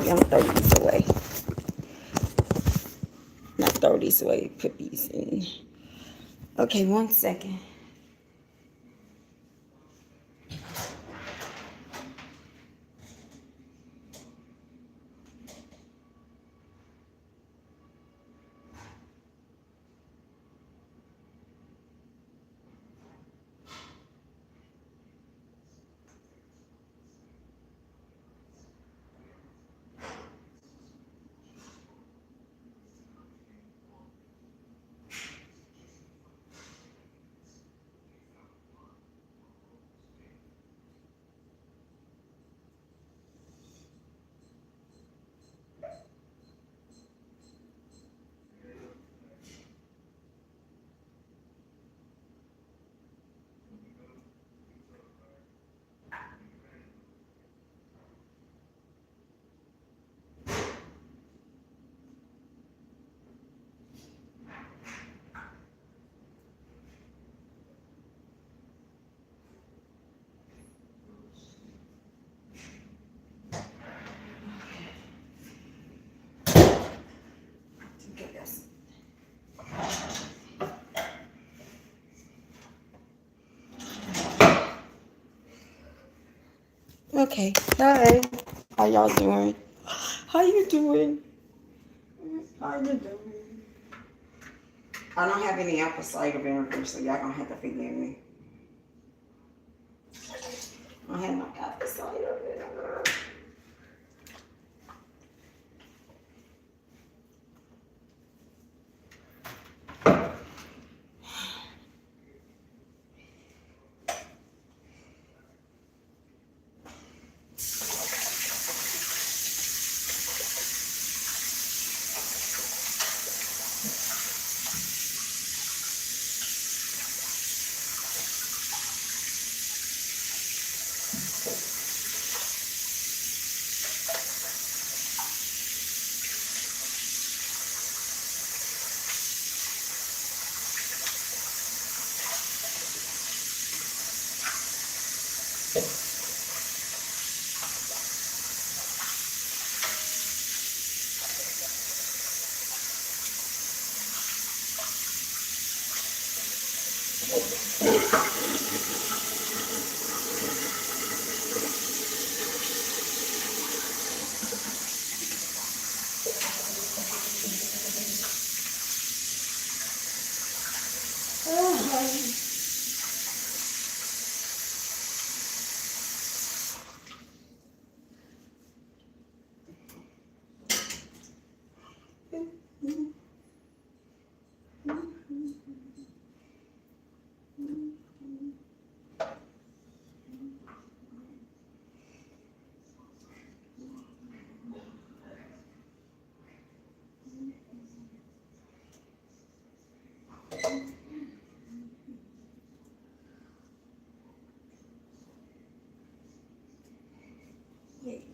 I'm gonna throw these away. Not throw these away, put these in. Okay, 1 second. Okay, hi. How y'all doing? How you doing? How you doing? I don't have any apple cider vinegar, so y'all gonna have to forgive me. I don't have no apple cider vinegar.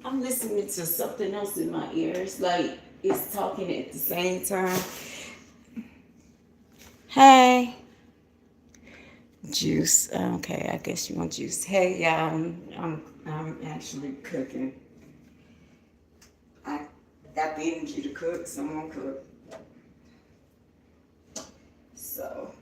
I'm listening to something else in my ears, like it's talking at the same time. Hey, juice. Okay, I guess you want juice. Hey, y'all. I'm actually cooking. I begged you to cook. Someone cook. So.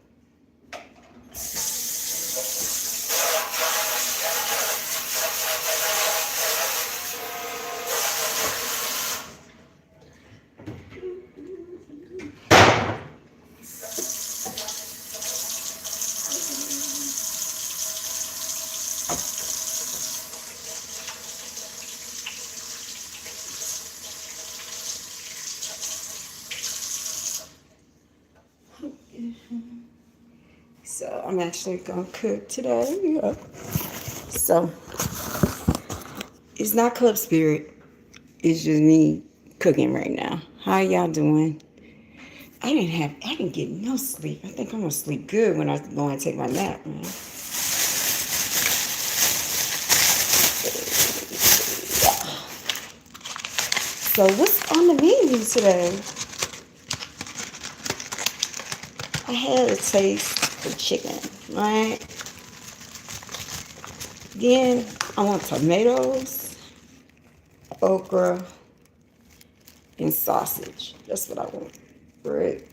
So I'm actually gonna cook today. Yeah. So it's not Club Spirit. It's just me cooking right now. How y'all doing? I didn't get no sleep. I think I'm gonna sleep good when I go and take my nap, man. So what's on the menu today? I had a taste of chicken, right? Then I want tomatoes, okra, and sausage. That's what I want. Right.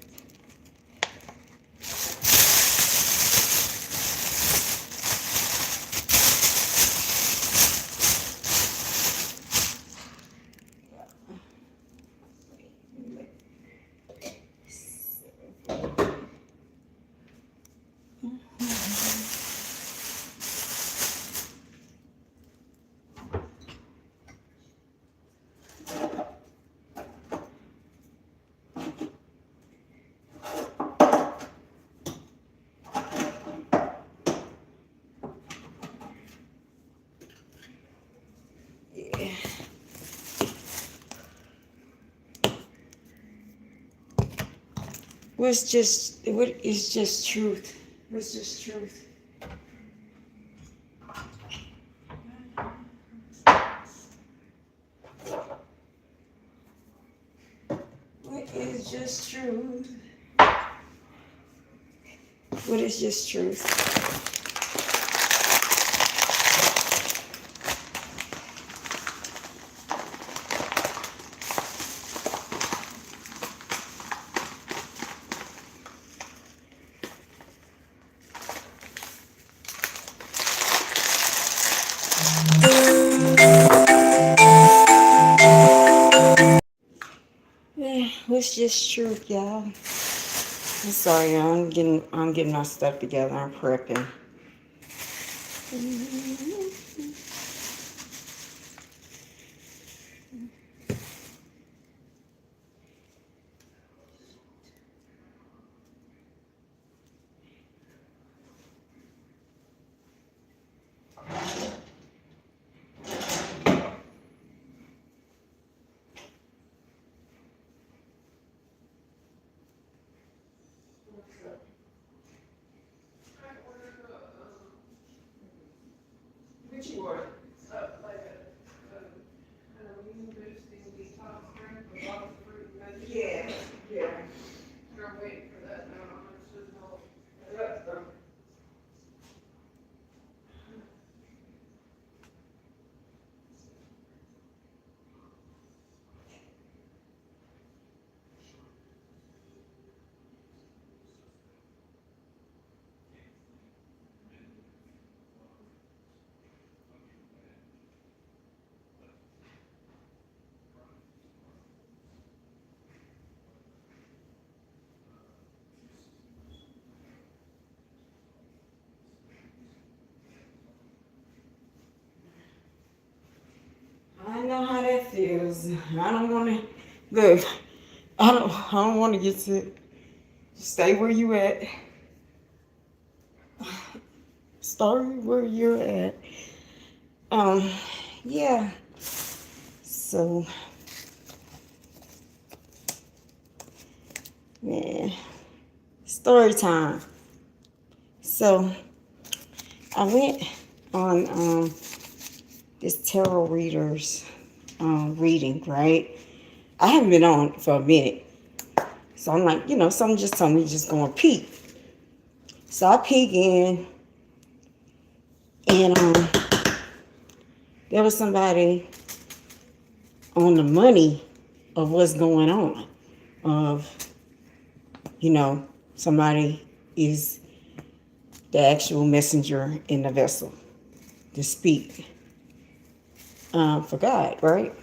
Yeah. What is just truth? What's just truth? What is just truth? What is just truth? Yeah, what's just truth, y'all? I'm sorry, y'all. I'm getting my stuff together. I'm prepping. What you ordered? Yeah, yeah. I know how that feels. I don't want to look. I don't want to get to stay where you at. Start where you're at. Um, yeah. So, man, story time. So, I went on this tarot readers reading, right? I haven't been on for a minute. So I'm like, someone just told me just going to peek. So I peek in, and there was somebody on the money of what's going on. Of, somebody is the actual messenger in the vessel to speak for God, right?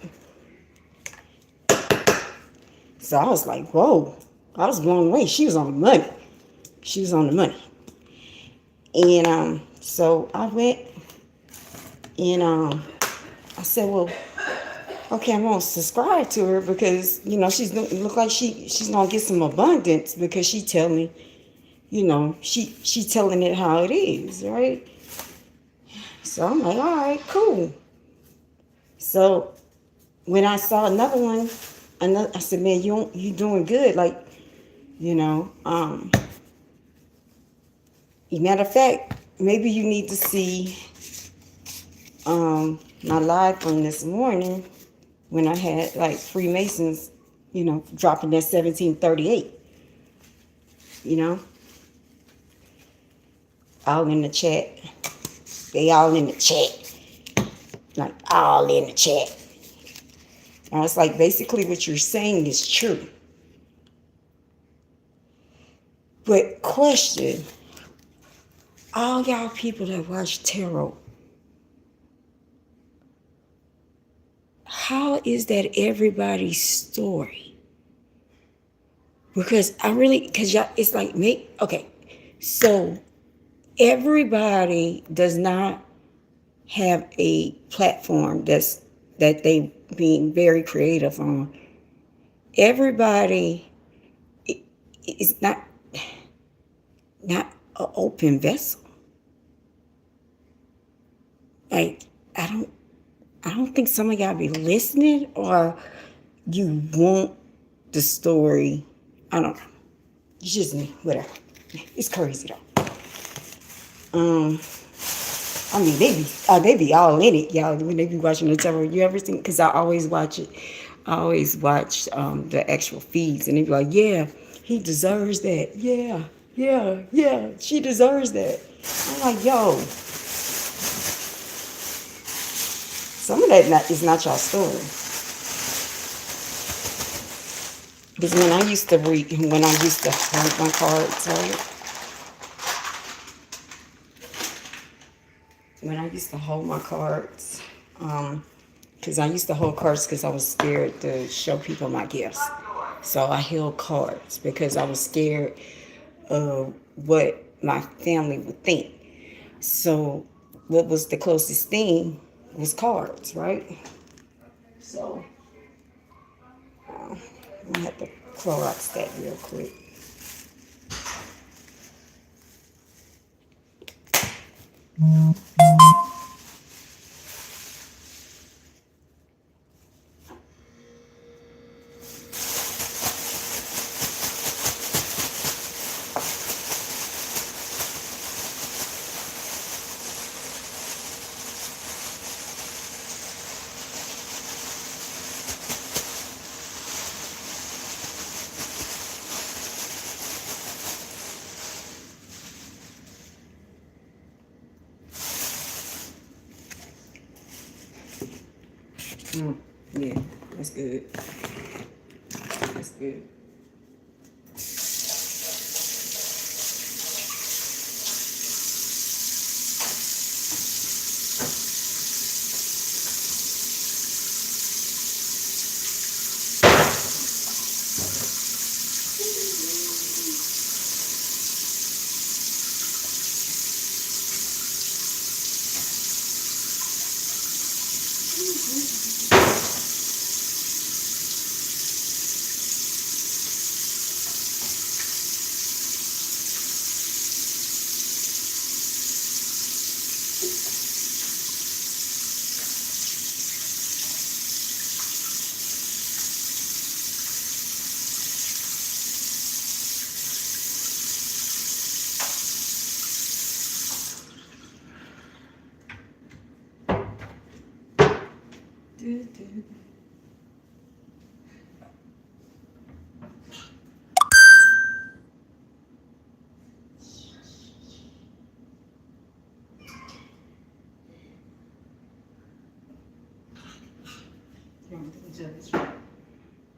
So I was like, whoa. I was blown away. She was on the money. She was on the money. And so I went and I said, well, okay, I'm gonna subscribe to her because she's look like she's gonna get some abundance because she telling she telling it how it is, right? So I'm like, all right, cool. So when I saw another one, I said, man, you doing good, like matter of fact, maybe you need to see my live from this morning when I had like Freemasons, dropping that 1738, all in the chat. They all in the chat. Like all in the chat. It's like basically what you're saying is true. But question, all y'all people that watch tarot, how is that everybody's story? Because because y'all, it's like me, okay, so everybody does not have a platform that they being very creative on. Everybody is not an open vessel. Like I don't think some of y'all be listening, or you want the story. I don't know. It's just me, whatever. It's crazy though. I mean, they be all in it, y'all, when they be watching the tarot. You ever seen? Because I always watch it. I always watch the actual feeds, and they be like, yeah, he deserves that. Yeah, yeah, yeah, she deserves that. I'm like, yo, some of that is not your story. Because when I used to hold my cards, right? When I used to hold my cards, because I used to hold cards because I was scared to show people my gifts. So I held cards because I was scared of what my family would think. So what was the closest thing was cards, right? So I'm gonna have to Clorox that real quick. Yeah, that's good. That's good.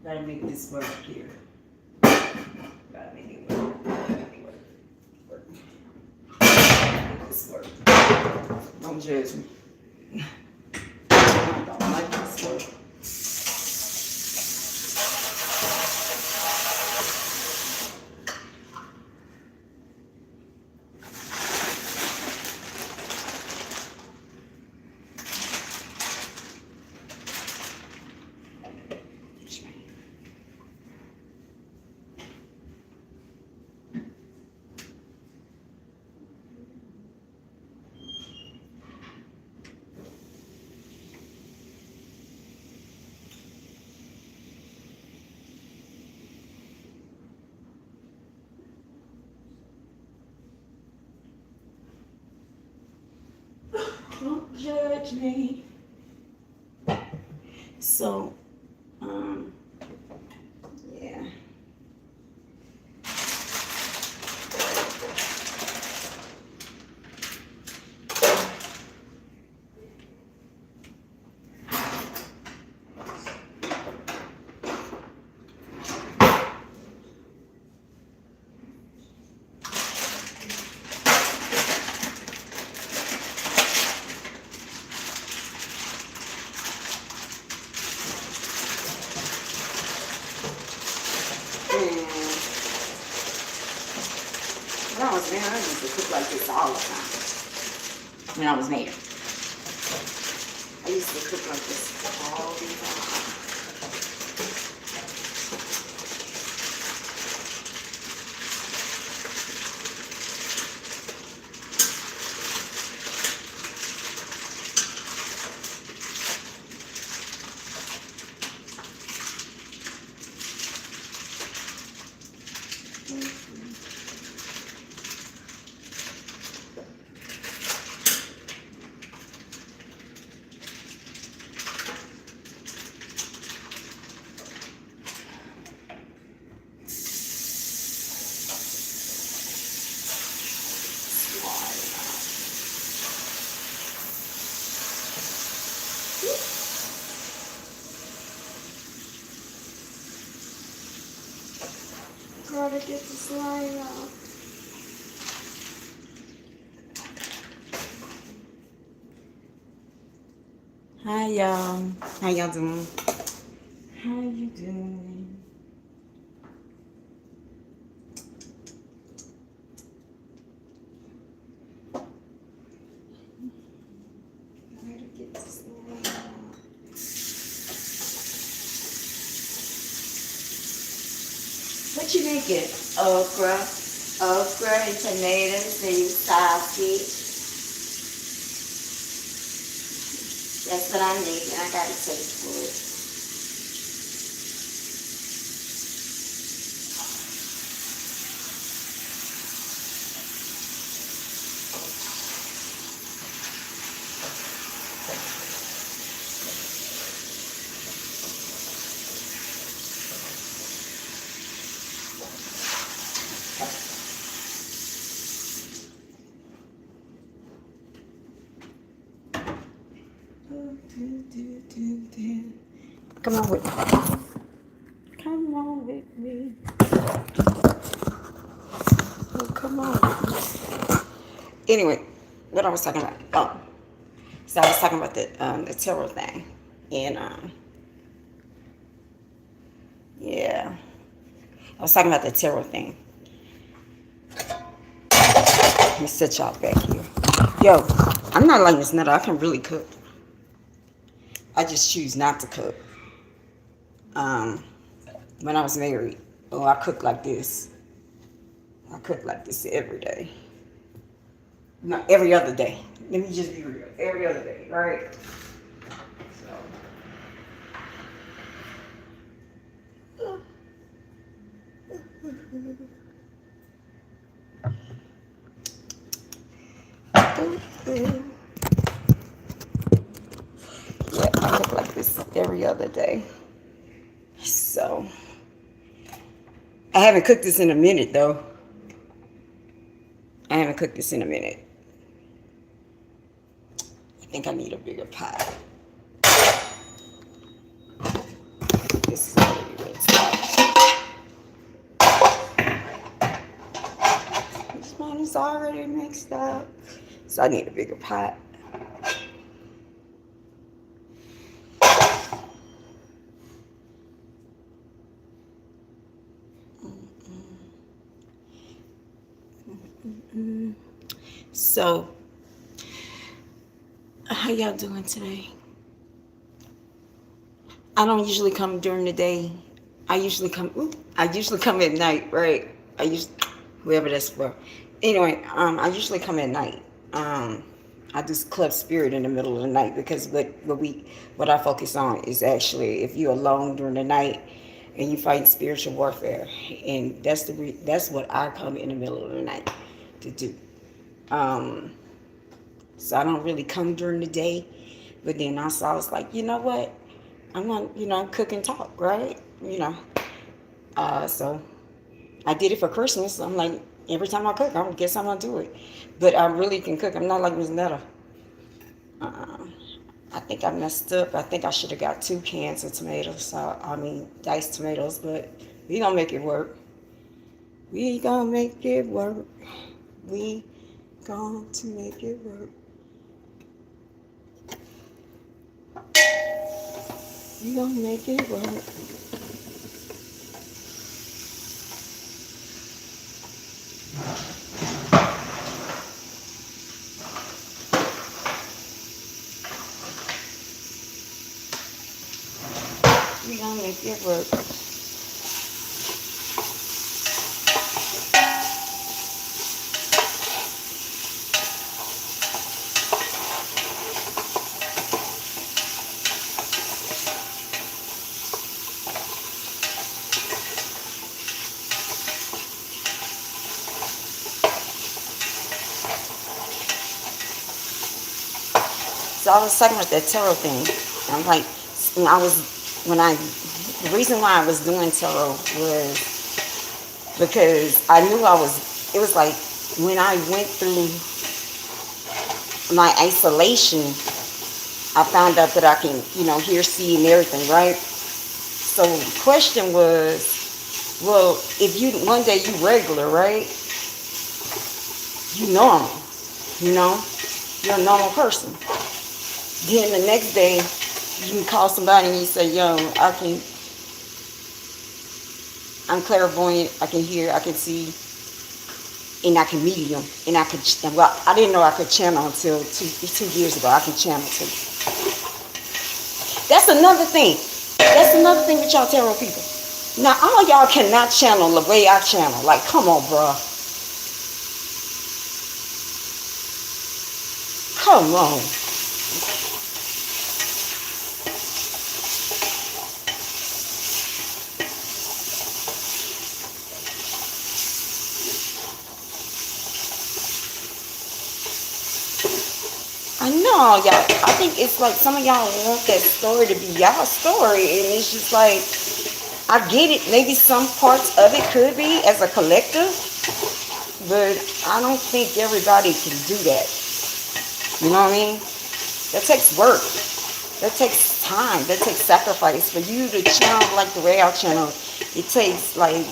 Gotta make this work here. Gotta make it work. Work. Make this work. Don't judge me. I don't like this work. Don't judge me. So, yeah. Man, I used to cook like this all the time when I was married. I used to cook like this all the time. Gotta get this line out. Hi y'all. How y'all doing? How you doing? Gotta get this line out. What you making? Okra and tomatoes and sausage. That's what I'm making. I got a taste for it. Come on with me. Come on with me. Oh, come on with me. Anyway, what I was talking about. Oh, so I was talking about the tarot thing. And, yeah. I was talking about the tarot thing. Let me sit y'all back here. Yo, I'm not like Miss Netta. I can really cook. I just choose not to cook. When I was married, I cooked like this. I cook like this every day. No, every other day. Let me just be real. Every other day, right? Yeah, I cook like this every other day. So, I haven't cooked this in a minute though. I haven't cooked this in a minute. I think I need a bigger pot. This is already mixed up. This one is already mixed up. So I need a bigger pot. So, how y'all doing today? I don't usually come during the day. I usually come at night, right? Whoever that's for. Anyway, I usually come at night. I do Club Spirit in the middle of the night because what I focus on is actually if you're alone during the night and you fight spiritual warfare, and that's what I come in the middle of the night to do. So I don't really come during the day, but then also I was like, you know what? I'm gonna cook and talk, right? So I did it for Christmas. I'm like, every time I cook, I guess I'm gonna do it. But I really can cook. I'm not like Miss Netta. I think I messed up. I think I should have got 2 cans of tomatoes. Diced tomatoes, but we gonna make it work. We gonna make it work. We going to make it work. We gonna make it work. We gonna make it work. So I was talking about that tarot thing. I'm like, when I was, when I, the reason why I was doing tarot was because I knew I was, it was like when I went through my isolation, I found out that I can, hear, see, and everything, right? So the question was, well, if you, one day you regular, right? You normal, you know? You're a normal person. Then the next day, you can call somebody and you say, yo, I'm clairvoyant, I can hear, I can see, and I can medium, and I could, well, I didn't know I could channel until 2 years ago. I can channel too. That's another thing. That's another thing with y'all tarot people. Now, all of y'all cannot channel the way I channel. Like, come on, bro. Come on. I know, y'all. I think it's like some of y'all want that story to be y'all story, and it's just like, I get it. Maybe some parts of it could be as a collective, but I don't think everybody can do that. You know what I mean? That takes work. That takes time. That takes sacrifice. For you to channel like the way I channel, it takes like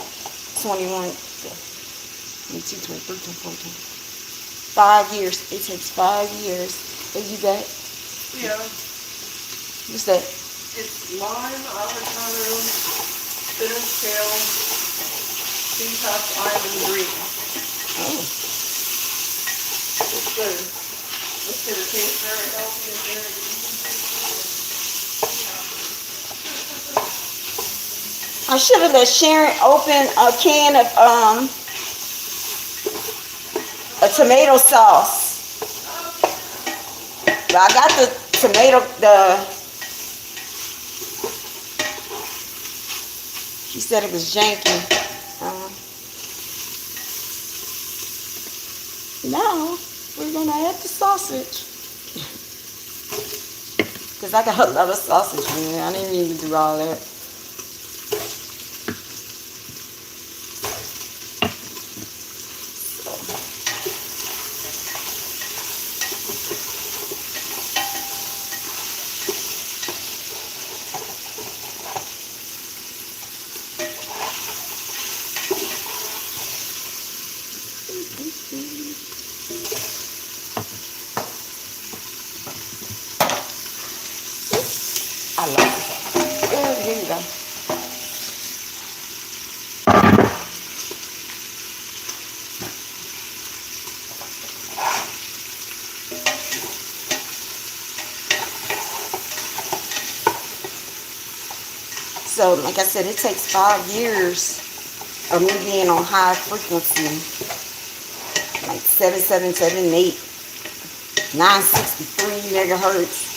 21, 22, 23, 24, 5 years. It takes 5 years. Are you back? Yeah. What's that? It's lime, avocado, spinach kale, detox, lime, and green. Oh. It's good. It's going to taste very healthy and very easy. I should have let Sharon open a can of a tomato sauce. But I got the tomato, she said it was janky. Now, we're going to add the sausage. Because I got a lot of sausage in there. I didn't even do all that. I like it. Yeah, here you go. So, like I said, it takes 5 years of me being on high frequency, like 7778, 963 megahertz,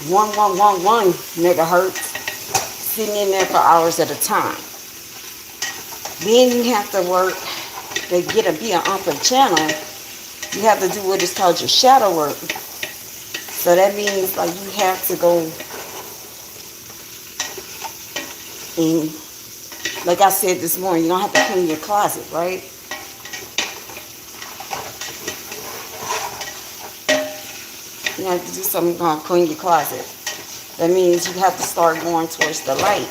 1111 megahertz, sitting in there for hours at a time. Then you have to work to be an upper channel. You have to do what is called your shadow work. So that means like you have to go and, like I said this morning, you don't have to clean your closet, right? You have to do something called clean your closet. That means you have to start going towards the light.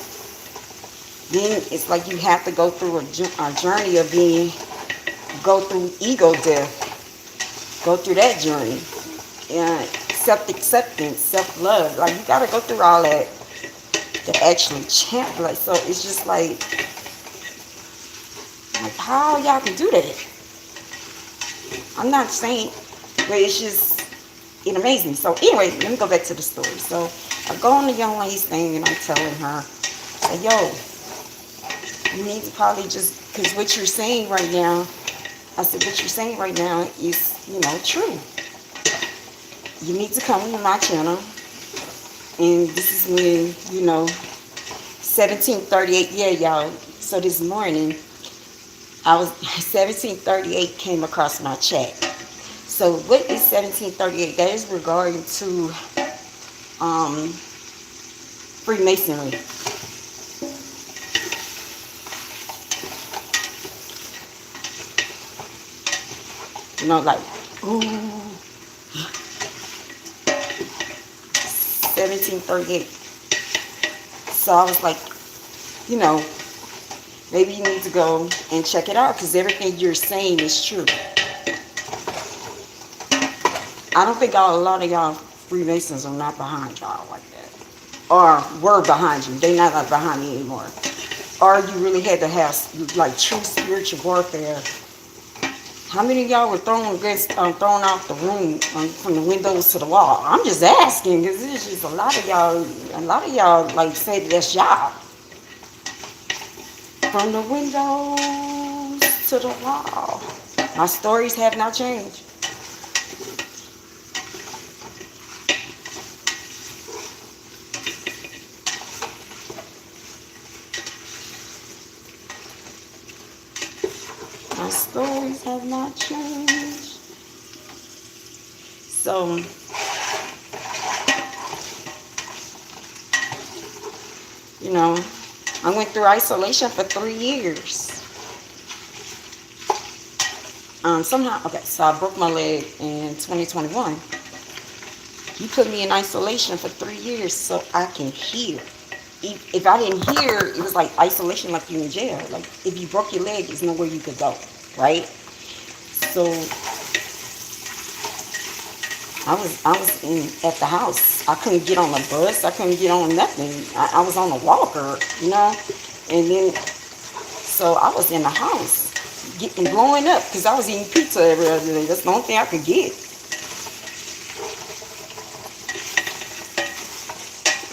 Then it's like you have to go through a journey of go through ego death. Go through that journey. And self-acceptance, self-love. Like, you got to go through all that to actually chant. Like, so it's just like how y'all can do that? I'm not saying, but it's just, it amazes me. So anyway, let me go back to the story. So I go on the young lady's thing and I'm telling her, say, yo, you need to probably just, because what you're saying right now, I said, what you're saying right now is, true. You need to come to my channel. And this is when, 1738, yeah, y'all. So this morning, 1738 came across my chat. So what is 1738? That is regarding to Freemasonry. Like, ooh, 1738. So I was like, maybe you need to go and check it out because everything you're saying is true. I don't think a lot of y'all Freemasons are not behind y'all like that. Or were behind you. They're not behind you anymore. Or you really had to have like true spiritual warfare. How many of y'all were thrown out the room from the windows to the wall? I'm just asking because there's just a lot of y'all like say that that's y'all. From the windows to the wall. My stories have not changed. My stories have not changed. So, I went through isolation for 3 years. So I broke my leg in 2021. You put me in isolation for 3 years so I can heal. If I didn't hear, it was like isolation, like you in jail. Like if you broke your leg, there's nowhere you could go, right? So I was at the house. I couldn't get on the bus. I couldn't get on nothing. I was on a walker, and then so I was in the house getting blowing up because I was eating pizza every other day. That's the only thing I could get.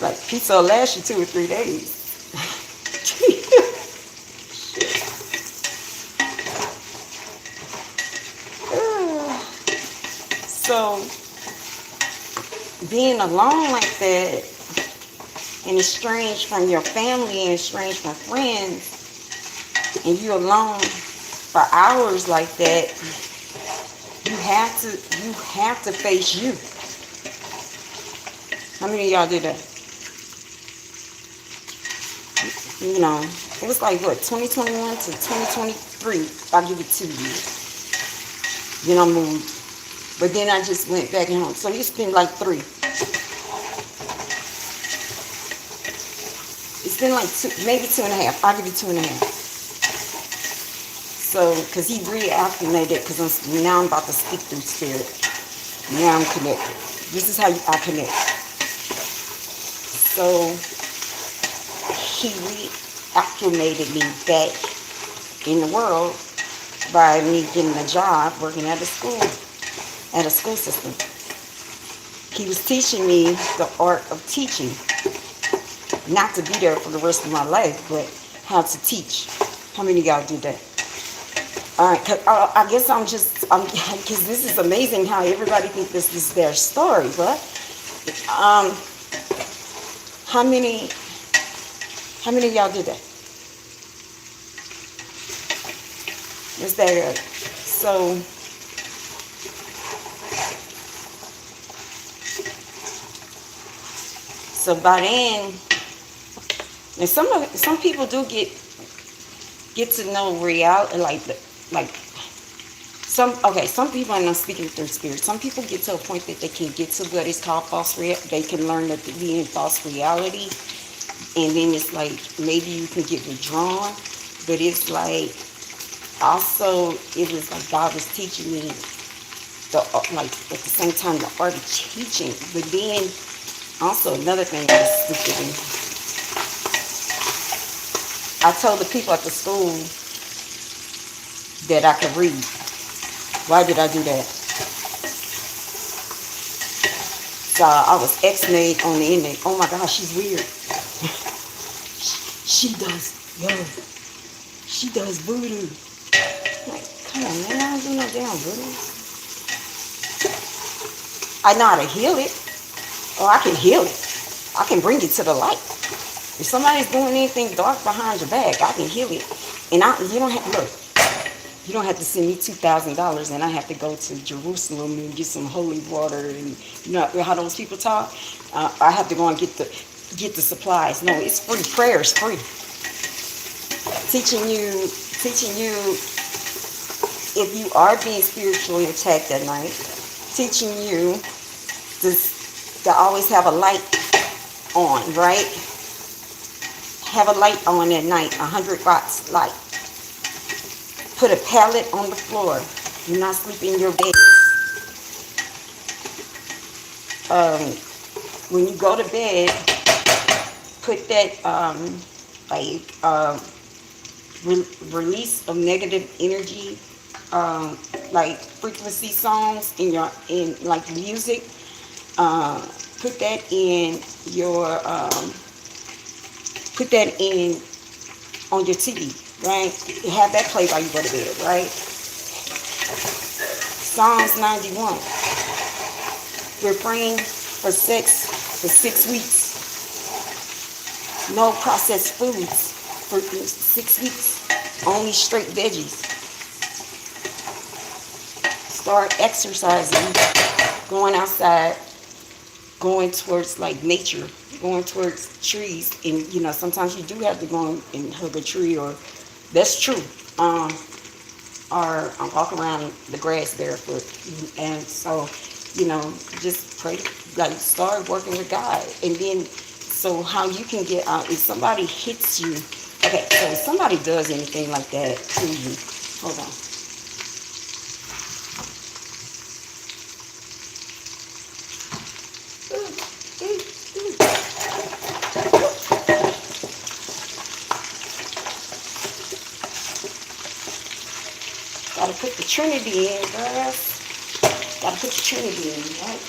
Like pizza will last you 2 or 3 days. So being alone like that and estranged from your family and estranged from friends and you're alone for hours like that, you have to face you. How many of y'all did that? It was like what, 2021 to 2023. I'll give it 2 years. Then I moved. But then I just went back home. So it's been like 3. It's been like 2, maybe 2.5. I'll give you 2.5. So, because he reacclimated, because now I'm about to speak through spirit. Now I'm connected. This is how I connect. So, he reacclimated me back in the world by me getting a job working at a school system. He was teaching me the art of teaching. Not to be there for the rest of my life, but how to teach. How many of y'all do that? All right, I guess because this is amazing how everybody thinks this is their story, but how many of y'all did that? Is that good? So by then, and some people do get to know reality, some people, and I'm speaking through spirit, some people get to a point that they can get to what is called false reality. They can learn to be in false reality, and then it's like maybe you can get withdrawn, but it's like also it was like God was teaching me at the same time the art of teaching, but then also another thing that was stupid. I told the people at the school that I could read. Why did I do that? So I was ex-made on the internet. Oh my gosh, she's weird. She does voodoo. Like, come on, man, I don't do no damn voodoo. I know how to heal it. Or I can heal it. I can bring it to the light. If somebody's doing anything dark behind your back, I can heal it. And you don't have, look, you don't have to send me $2,000 and I have to go to Jerusalem and get some holy water and you know how those people talk. I have to go and get the supplies. No, it's free. Prayer is free. Teaching you if you are being spiritually attacked at night, teaching you to always have a light on, right? Have a light on at night, 100 watts light. Put a pallet on the floor. Do not sleep in your bed. When you go to bed, put that release of negative energy, like frequency songs in like music. Put that in your on your TV, right? Have that play while you go to bed, right? Psalms 91. We're praying for sex for 6 weeks. No processed foods for 6 weeks. Only straight veggies. Start exercising, going outside, going towards like nature, going towards trees. And you know, sometimes you do have to go and hug a tree, or that's true. Or walk around the grass barefoot. And so, you know, just pray, like start working with God. And then, so how you can get out, if somebody hits you, okay, so if somebody does anything like that to you, hold on. Gotta put the Trinity in, girls. Gotta put the Trinity in, right?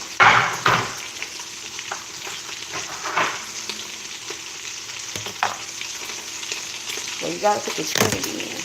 So you gotta put the Trinity in.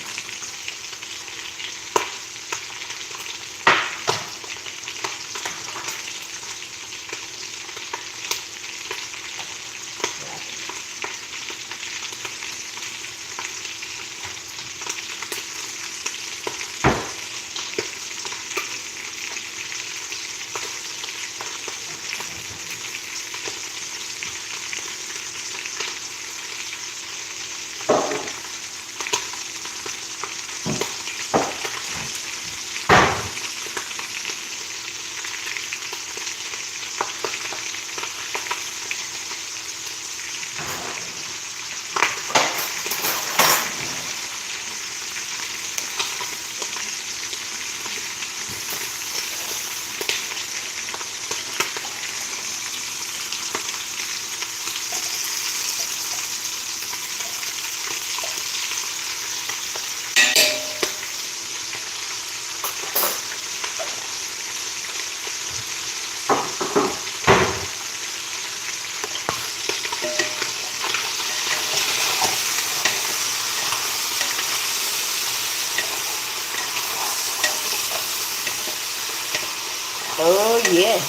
Oh yeah,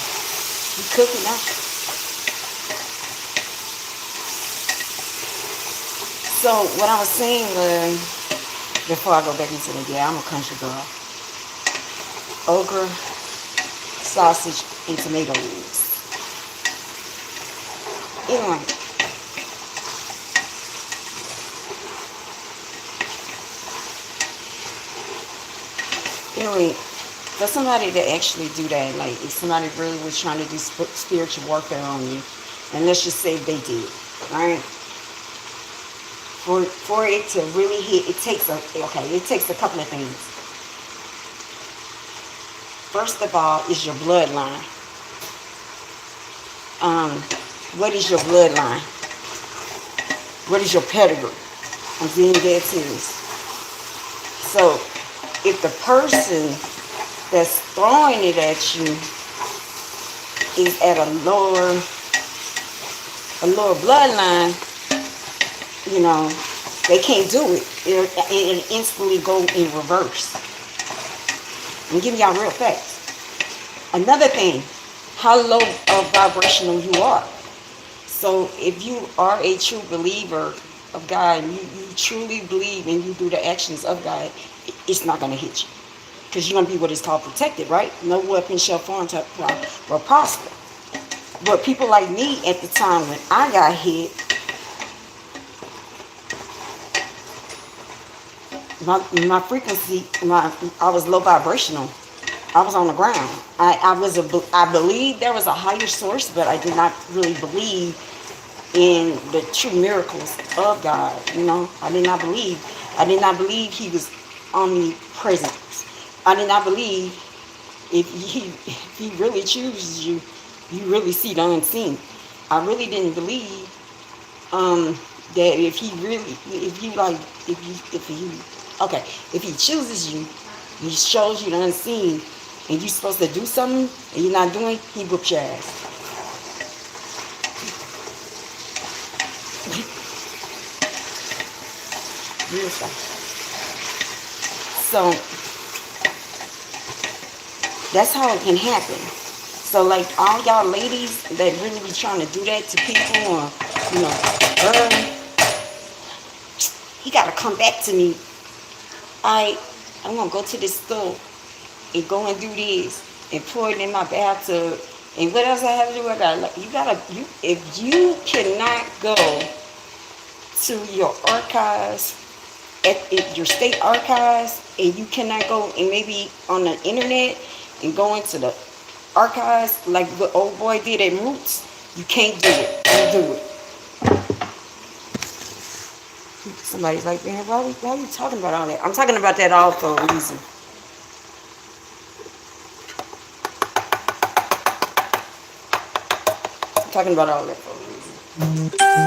you cooking now. So what I was saying was, before I go back into the I'm a country girl. Okra, sausage, and tomato wings. Anyway, for somebody to actually do that, like if somebody really was trying to do spiritual warfare on you, and let's just say they did, right? For it to really hit, it takes a couple of things. First of all, is your bloodline. What is your bloodline? What is your pedigree? I'm being dead serious. So, if the person that's throwing it at you is at a lower bloodline, you know, They can't do it. It'll instantly go in reverse. I'm giving y'all real facts. Another thing, how low of vibrational you are. So if you are a true believer of God, and you truly believe and you do the actions of God, it's not going to hit you. Because you're going to be what is called protected, right? No weapon shall form or prosper. But people like me at the time when I got hit, my frequency, I was low vibrational. I was on the ground. I believe there was a higher source, but I did not really believe in the true miracles of God. You know, I did not believe He was omnipresent. I did not believe if He really chooses you, you really see the unseen. I really didn't believe that if He chooses you, He shows you the unseen, and you're supposed to do something and you're not doing, He whoops your ass. Real stuff. So that's how it can happen. So like all y'all ladies that really be trying to do that to people, or he gotta come back to me. I'm gonna go to this store and go and do this and pour it in my bathtub. And what else I have to do? If you cannot go to your archives, at your state archives, and you cannot go and maybe on the internet and go into the archives like what old boy did at Roots, you can't do it. You do it. Somebody's like, man, why are you talking about all that? I'm talking about that all for a reason. I'm talking about all that for a reason.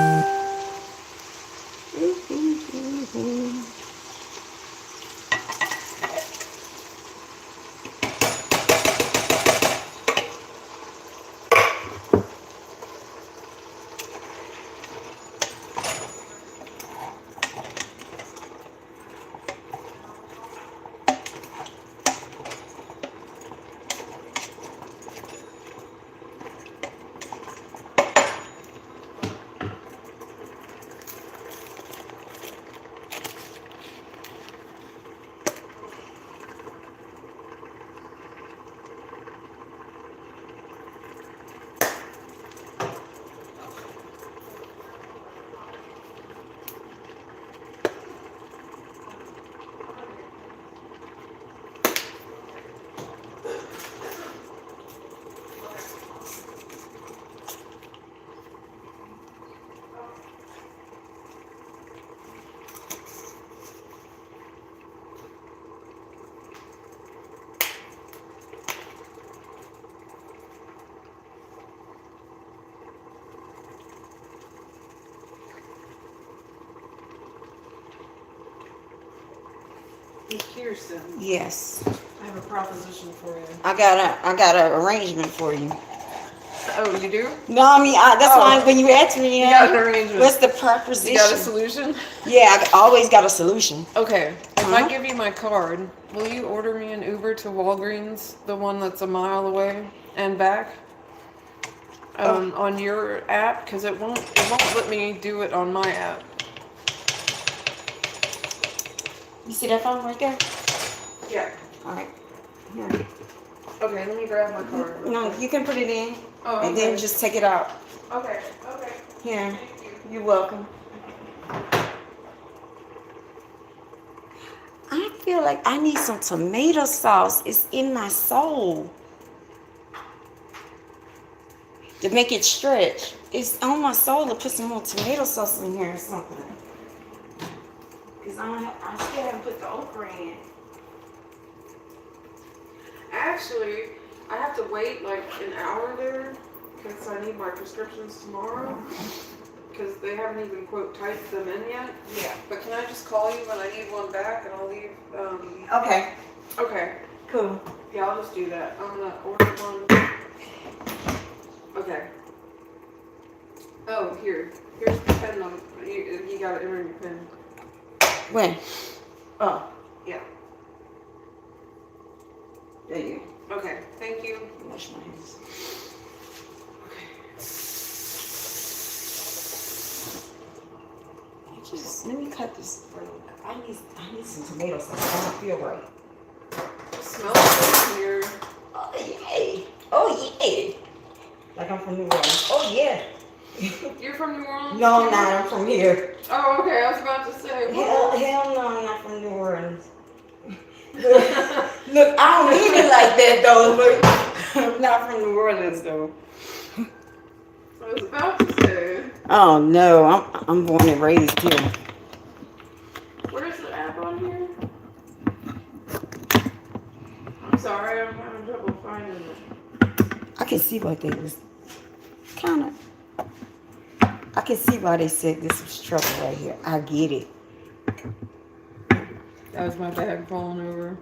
Kirsten, Yes. I have a proposition for you. I got a arrangement for you. Oh, you do? No, I mean, that's why when you asked me, You got an arrangement. what's the proposition? You got a solution? Yeah, I always got a solution. Okay. If I give you my card, will you order me an Uber to Walgreens, the one that's a mile away and back? On your app, because it won't let me do it on my app. You see that phone right there? Yeah. All right. Here. Okay, let me grab my card. No, you can put it in, Oh, and then just take it out. Okay. Okay. Here. Thank you. You're welcome. I feel like I need some tomato sauce. It's in my soul. To make it stretch. It's on my soul to put some more tomato sauce in here or something. Because I still haven't put the okra in. Actually, I have to wait like an hour there because I need my prescriptions tomorrow. Because they haven't even, quote, typed them in yet. Yeah. But can I just call you when I need one back and I'll leave? Okay. Okay. Cool. Yeah, I'll just do that. I'm going to order one. Okay. Oh, here's the pen. You got to enter your pen. When? Oh, Yeah. there you Okay. Thank you. go. Wash my hands. Just let me cut this. I need some tomato sauce. I don't feel right. It smells good in here. Oh yeah. Oh yeah. Like I'm from New Orleans. Oh yeah. You're from New Orleans? No, I'm too? not. I'm from here. Oh, okay. I was about to say. Hell no, I'm not from New Orleans. Look, I don't mean it like that though. Look, I'm not from New Orleans though. I was about to say. Oh no, I'm born and raised here. Where's the app on here? I'm sorry, I'm having trouble finding it. I can see what they was kind of. I can see why they said this was trouble right here. I get it. That was my bag falling over.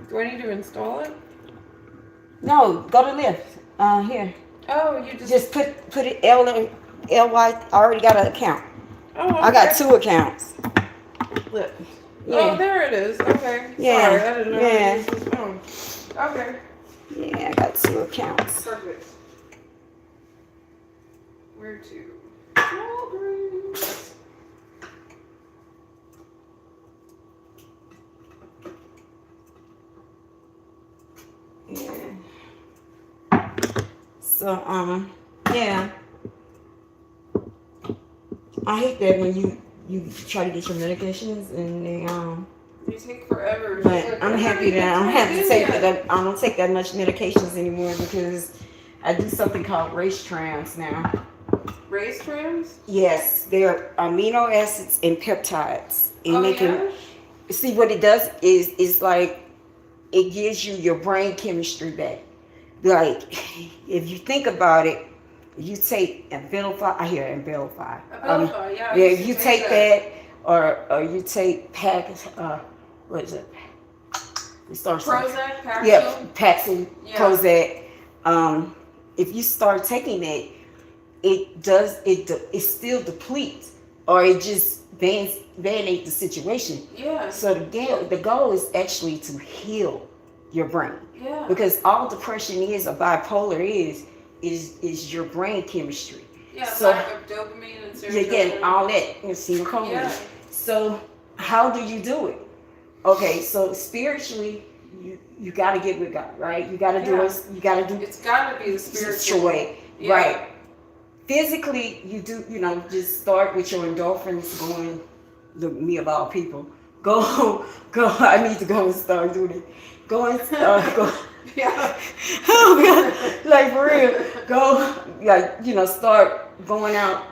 Do I need to install it? No, go to lift. Here. Oh, you Just put it LY. I already got an account. Oh, okay. I got 2 accounts. Flip. Yeah. Oh, there it is. Okay. Yeah. Sorry, I didn't know. Yeah. This was phone. Okay. Yeah, I got 2 accounts. Perfect. Where to? Walgreens. Yeah. So yeah. I hate that when you try to get your medications and they They take forever. But I'm happy that I don't have to take that. I don't take that much medications anymore because I do something called race trans now. Race trans? Yes, they're amino acids and peptides, and Oh, they can see what it does is it's like it gives you your brain chemistry back. Like if you think about it, you take Abilify. I hear Abilify. Abilify, yeah. I Yeah, used to you take take that, or you take what is it? It starts with- Prozac, Paxil. Yeah, Paxil, Yeah. Prozac. If you start taking it, it still depletes, or it just band-aid the situation. Yeah. So the goal is actually to heal your brain, Yeah. because all depression is, or bipolar is your brain chemistry. Yeah, So- lack of dopamine and You're serotonin. getting all that in serotonin. Yeah. So how do you do it? Okay, so spiritually, you got to get with God, right? You got to do Yeah. it. You got to do It's got to be the spiritual. joy, Yeah. right? Physically, you do. Just start with your endorphins going. Look, me of all people, go. I need to go and start doing it. Go and go. Yeah. Oh God, like for real, go, like, start going out,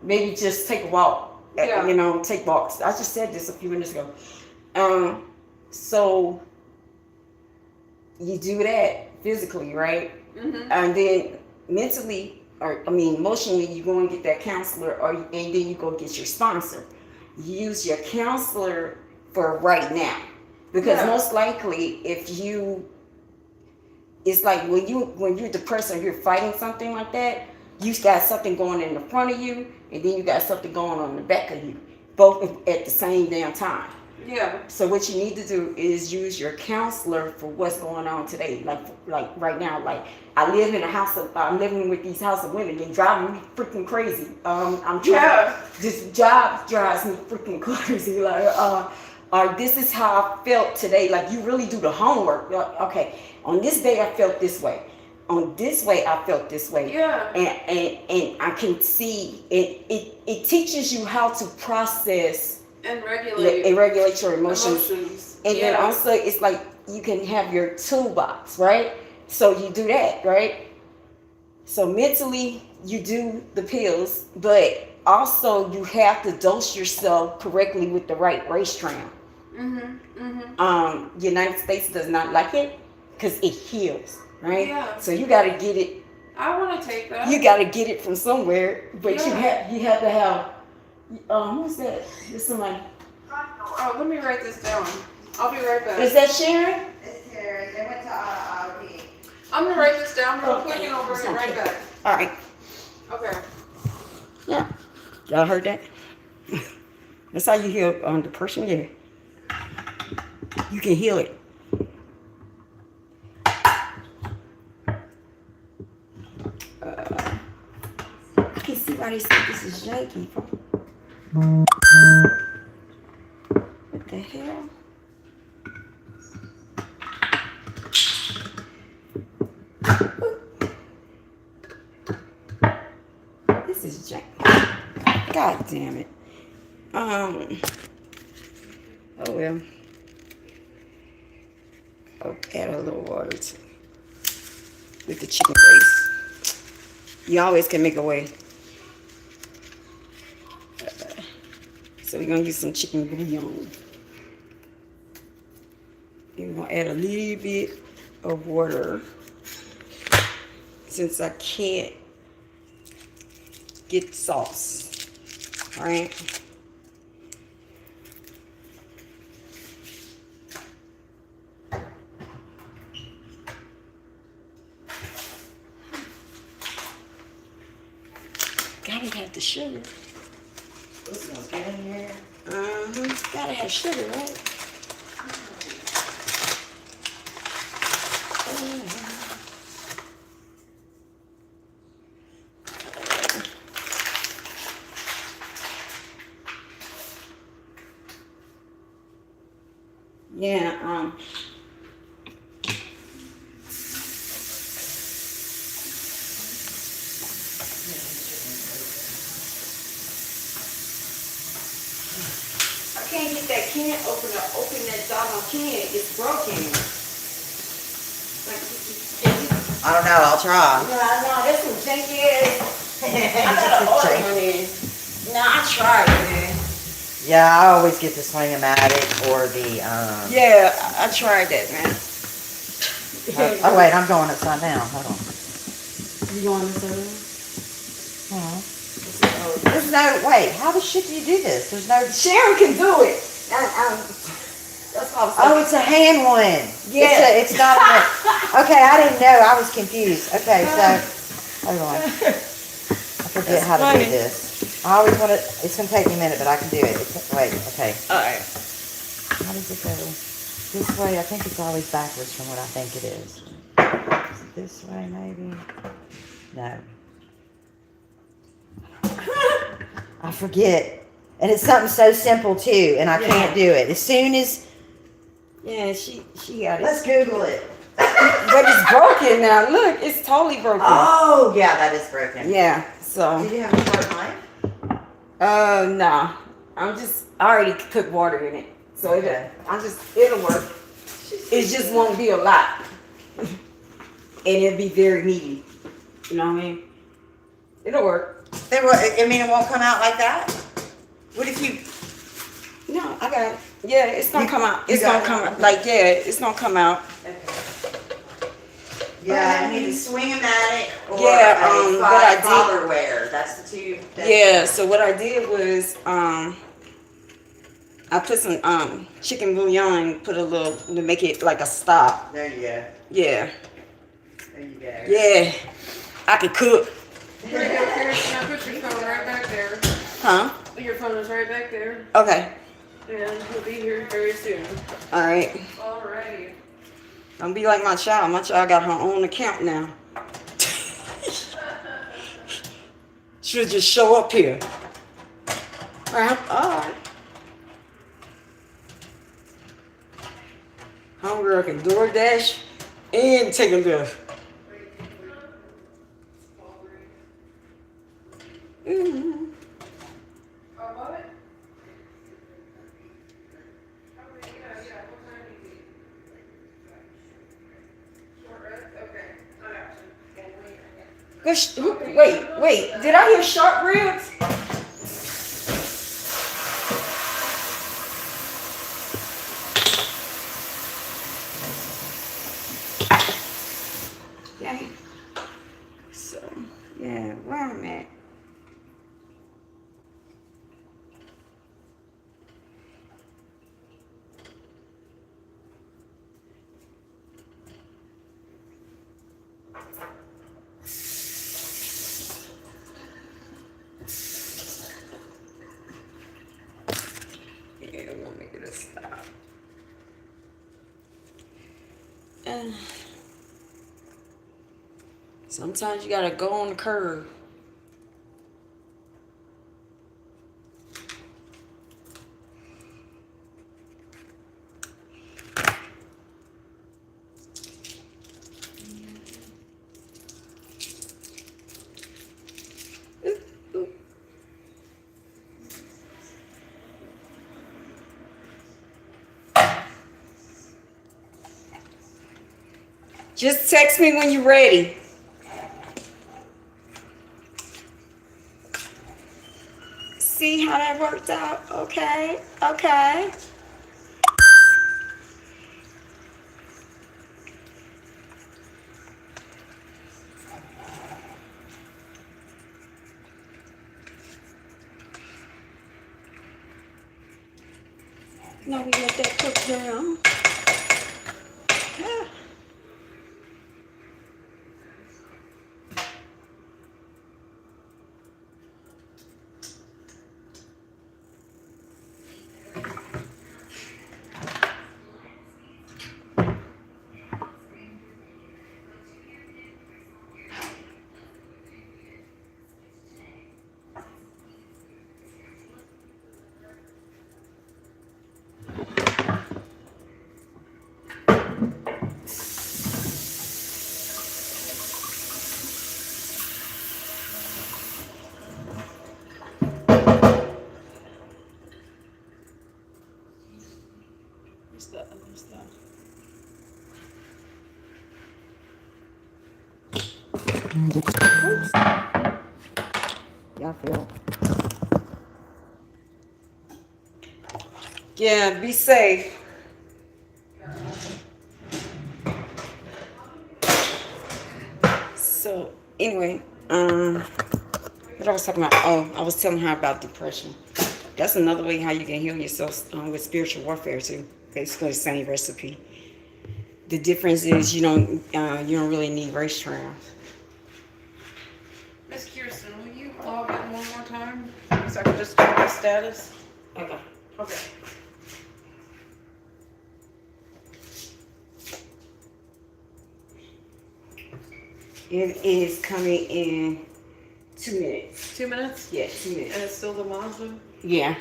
maybe just take a walk, Yeah. take walks. I just said this a few minutes ago. So you do that physically, right? Mm-hmm. And then mentally, emotionally, you go and get that counselor, and then you go get your sponsor. You use your counselor for right now, because Yeah. most likely, it's like when you're depressed or you're fighting something like that, you got something going in the front of you, and then you got something going on in the back of you, both at the same damn time. Yeah. So what you need to do is use your counselor for what's going on today. Like right now, like I'm living with these house of women. They driving me freaking crazy. I'm trying. Yeah. This job drives me freaking crazy. Like, this is how I felt today. Like, you really do the homework. Like, okay, on this day I felt this way. On this way I felt this way. Yeah. And I can see it. It teaches you how to process And regulate and regulate your emotions. And yeah. then also it's like you can have your toolbox, right? So you do that, right? So mentally you do the pills, but also you have to dose yourself correctly with the right race tram. Mm-hmm. Mm-hmm. United States does not like it because it heals, right? Yeah. So you got to get it. I want to take that. You got to get it from somewhere, but Yeah. you have to have. Who's that? There's somebody. Oh, let me write this down. I'll be right back. Is that Sharon? It's here. They went to RP. I'm gonna write this down real Okay. quick and I'll bring it right back. All right. Okay. Yeah. Y'all heard that? That's how you heal depression. Yeah, you can heal it. I can see why they say this is janky. What the hell? This is janky. God damn it. Oh well. I'll add a little water to with the chicken base. You always can make a way. So we're gonna use some chicken bouillon. And we're gonna add a little bit of water since I can't get sauce. All right. Gotta have the sugar. This smells good in here. Gotta have sugar, right? Yeah, I can't get that can open that doggone can. It's broken. Like, I don't know, I'll try. no, that's some janky ass. I got an order on it. No, I tried, man. Yeah, I always get the Swing-O-Matic or the, Yeah, I tried that, man. oh wait, I'm going upside down, hold on. You going to serve? There's no, wait, how the shit do you do this? There's no, Sharon can do it. That's what I oh, was it's a hand one. Yeah. It's not a, okay, I didn't know, I was confused. Okay, so, hold on. I forget That's how to funny. do this. I always want to, it's going to take me a minute, but I can do it. Wait, okay. Alright. How does it go? This way, I think it's always backwards from what I think it is. Is it this way, maybe? No. I forget. And it's something so simple, too, and I can't do it. As soon as... Yeah, she got it. Let's Google it. But it's broken now. Look, it's totally broken. Oh, yeah, that is broken. Yeah, so. Do you have a sharp knife? No. I already cooked water in it. So it'll work. It just won't be a lot. And it'll be very meaty. You know what I mean? It'll work. It won't come out like that? What if you... No, I got it. Yeah, it's gonna come out. It's you got gonna it? come out. Like, yeah, it's gonna come out. Yeah, I need a Swing-O-Matic or Yeah, a what I did- Fatherware. That's the two. Yeah, so what I did was, I put some chicken bouillon, put a little to make it like a stop. There you go. Yeah, There you go. yeah, I could cook. Here, now put your phone right back there. Huh? Your phone is right back there. Okay. And he'll be here very soon. All right. Alrighty. Don't be like my child. My child got her own account now. She'll just show up here. All right. Homegirl can DoorDash and take a lift. Mm-hmm. Wait, did I hear sharp ribs? Yeah. So, yeah, where I'm at. Sometimes you gotta go on the curve. Just text me when you're ready. See how that worked out? Okay, okay. Now we let that cook down. Ah. What's the other stuff? Oops. Y'all feel? Yeah, be safe. So anyway, what I was talking about? Oh, I was telling her about depression. That's another way how you can heal yourself with spiritual warfare too. Basically the same recipe. The difference is you don't really need race trials. Miss Kirsten, will you log in one more time so I can just check the status? Okay. Okay. It is coming in 2 minutes. 2 minutes? Yeah, 2 minutes. And it's still the Mazda? Yeah.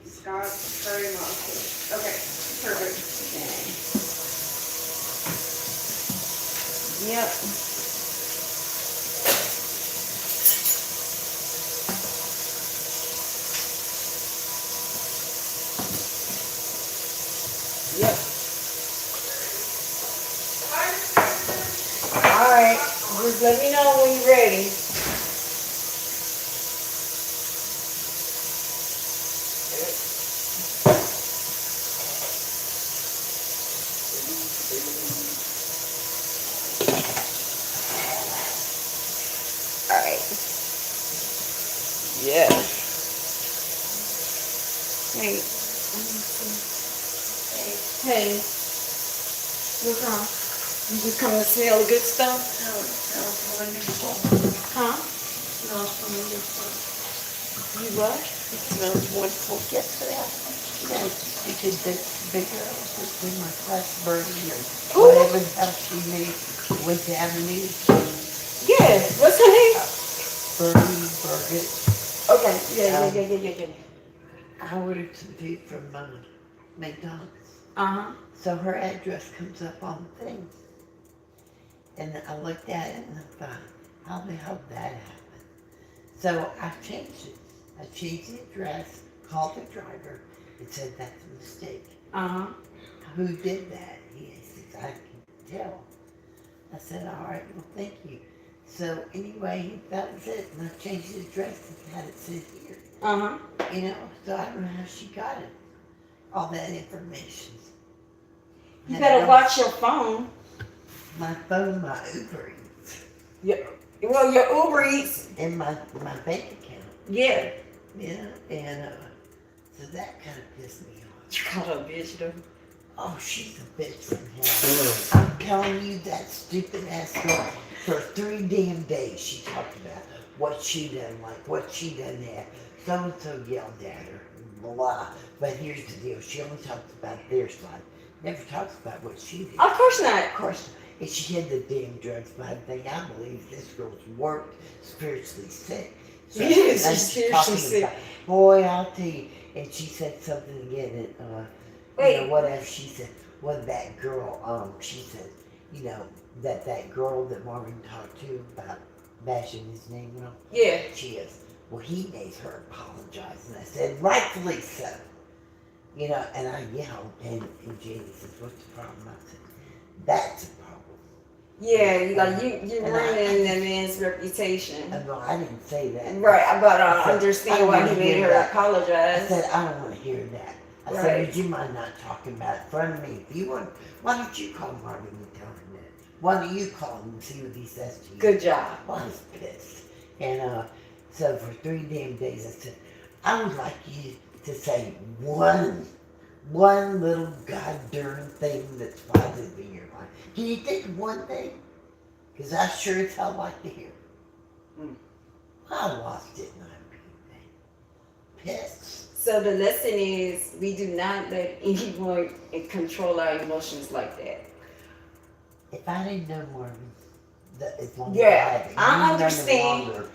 Scott Curry Mazda. Okay, perfect. Yep. Yep. All right. Just let me know when you're ready. All right. Yeah. Hey. Hey. What's wrong? You just come to smell the good stuff? Huh? You what? It smells wonderful. Yesterday, she did the big girls just in my class, Birdie, or whatever the hell she made, went down and eat. Yeah. What's her name? Birdie, Burger. Okay. Yeah. I ordered some food from McDonald's. Uh-huh. So her address comes up on the thing. And I looked at it and I thought, how the hell did that happen? So I changed it. I changed the address, called the driver, and said that's a mistake. Uh-huh. Who did that? He says, I can tell. I said, all right, well, thank you. So anyway, that was it. And I changed the address and had it sit here. Uh-huh. You know, so I don't know how she got it. All that information. You And better watch your phone. my phone, my Uber Eats, Well, your Uber Eats. and my bank account. Yeah. Yeah, and so that kind of pissed me off. You call her a bitch, though. Oh, she's a bitch from hell. I'm telling you, that stupid ass girl, for 3 damn days she talked about what she done, like what she done there. So-and-so yelled at her, blah. But here's the deal, she only talked about their side. never talks about what she did. Of course not. Of course, and she had the damn drugs, but I think I believe this girl's worked spiritually sick. So Yeah, she's now spiritually talking sick. about, boy, I'll tell you. And she said something again, and you Wait. know, whatever she said. Well, that girl, she said, you know, that girl that Marvin talked to about bashing his name, you know, Yeah. she is. Well, he made her apologize, and I said, rightfully so. You know, and I yelled, and Jamie says, what's the problem? I said, that's a problem. Yeah, you're And I- ruining that man's reputation. No, I didn't say that. Right, but I I said, understand I why wanna he made hear her that. I apologize. said, I don't want to hear that. I Right. said, would you mind not talking about it in front of me? If you want, why don't you call Marvin and tell him that? Why don't you call him and see what he says to you? Good job. Well, I was pissed. And so for 3 damn days, I said, I would like you to say one little goddamn thing that's positive in your life. Can you think of one thing? Because I sure as hell like to hear. I lost it and I'm pissed. So the lesson is we do not let anyone control our emotions like that. If I didn't know Marvin, as long Yeah, as I knew him understand. longer,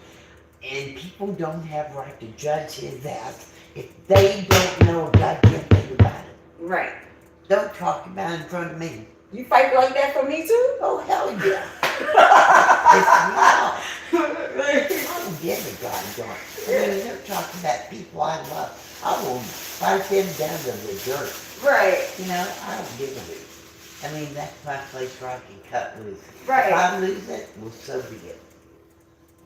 and people don't have right to judge his ass if they don't know a goddamn thing about it. Right. Don't talk about it in front of me. You fight like that for me too? Oh, hell yeah. It's me off. I don't give a goddamn. I mean, they're talking about people I love. I will fight them down to the dirt. Right. You know, I don't give a hoot. I mean, that's my place where I can cut loose. Right. If I lose it, well, so be it.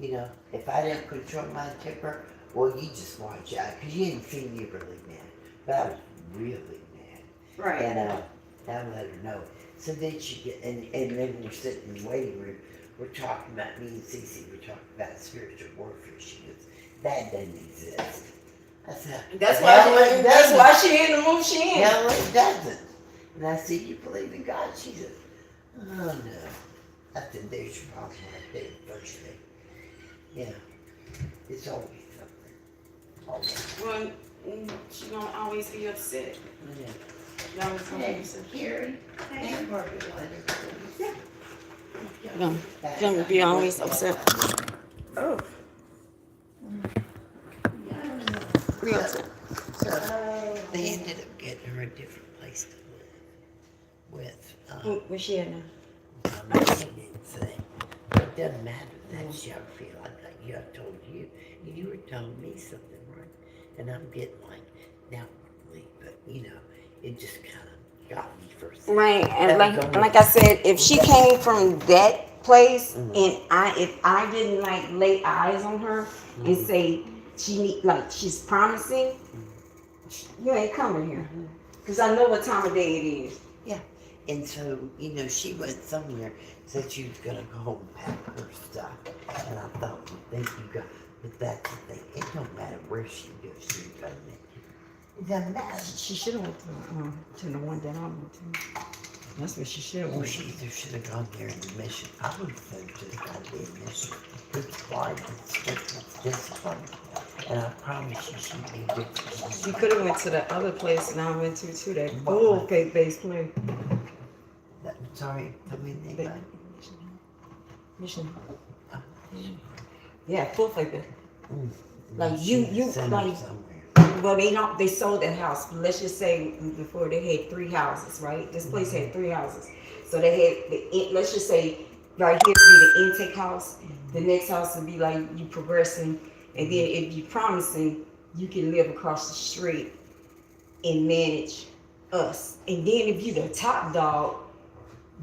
You know, if I didn't control my temper, well, you just watch out. Because you didn't see me really mad. But I was really mad. Right. And I let her know. So then she get, and then we're sitting in the waiting room. We're talking about, me and Cece, we're talking about spiritual warfare. She goes, that doesn't exist. I said, That's "Hell, why. it That's doesn't." why she in the move she in. Hell, it doesn't. And I said, you believe in God? She says, oh no. I said, there's your problem right there, first thing. Yeah. It's always something. Always. Well, she gonna always be upset. Yeah. That was Hey, Carrie, thank Margaret later. No, gonna be always upset. Oh. Real talk. So they ended up getting her a different place to live with. Where's she at now? I didn't say. It doesn't matter. That's geography. Like I told you, you were telling me something, right? And I'm getting like, now, but you know, it just kind of got me for a second. Right, and That like was only- like I said, if she came from that place, and if I didn't like lay eyes on her and say she need like she's promising, you ain't coming here, cause I know what time of day it is. Yeah. And so, you know, she went somewhere, said she was gonna go home and pack her stuff. And I thought, well, thank you God. But that's the thing. It don't matter where she goes, she's gonna make it. It doesn't matter. She should have went to the one that I went to. That's what she should have Well, went. she either should have gone there in the mission. I would have sent her to the goddamn mission. It's hard, it's discipline. And I promise you, she'd be different. She could have went to the other place and I went to that bull cake based place. Sorry, tell me the name. Mission. Yeah, full fake. Like She you sent her like. somewhere. Well, they sold that house. Let's just say before they had 3 houses, right? This place had 3 houses. So they had let's just say right here would be the intake house. The next house would be like you progressing, and then if you promising, you can live across the street and manage us. And then if you the top dog,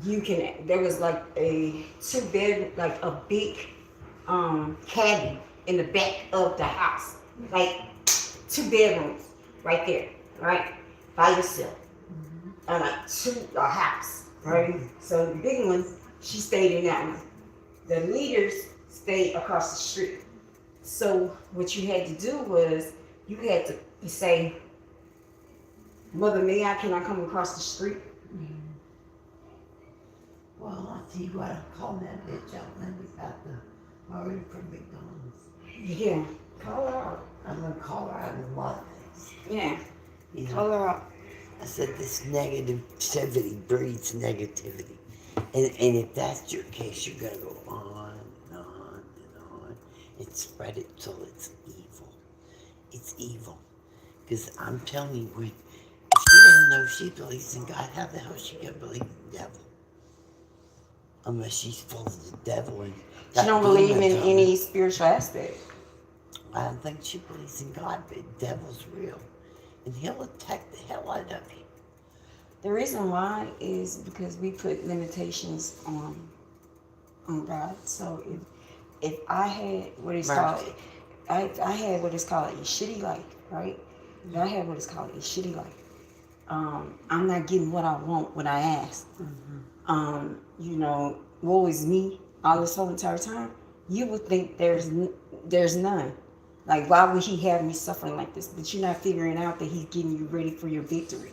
you can. There was like a 2-bed, like a big cabin in the back of the house, like 2 bedrooms right there, right, by yourself, and like a house, right. So the big one, she stayed in that one. The leaders stayed across the street. So what you had to do was you had to say, Mother, can I come across the street? Well, I'll tell you what, I'm calling that bitch out when we got the order from McDonald's. Yeah, call her out. I'm gonna call her out in a lot of things. Yeah, You know, call her out. I said, this negativity breeds negativity. And if that's your case, you're going to go on and on and on and spread it till it's evil. It's evil. Because I'm telling you, if she doesn't know she believes in God, how the hell is she going to believe in the devil? Unless she's full of the devil and She don't believe in any spiritual aspect. I don't think she believes in God, but the devil's real. And he'll attack the hell out of you. The reason why is because we put limitations on God. So if I had what is called, I had what is called a shitty life, right? If I had what is called a shitty life, I'm not getting what I want when I ask. You know, woe is me all this whole entire time. You would think there's none. Like, why would he have me suffering like this? But you're not figuring out that he's getting you ready for your victory.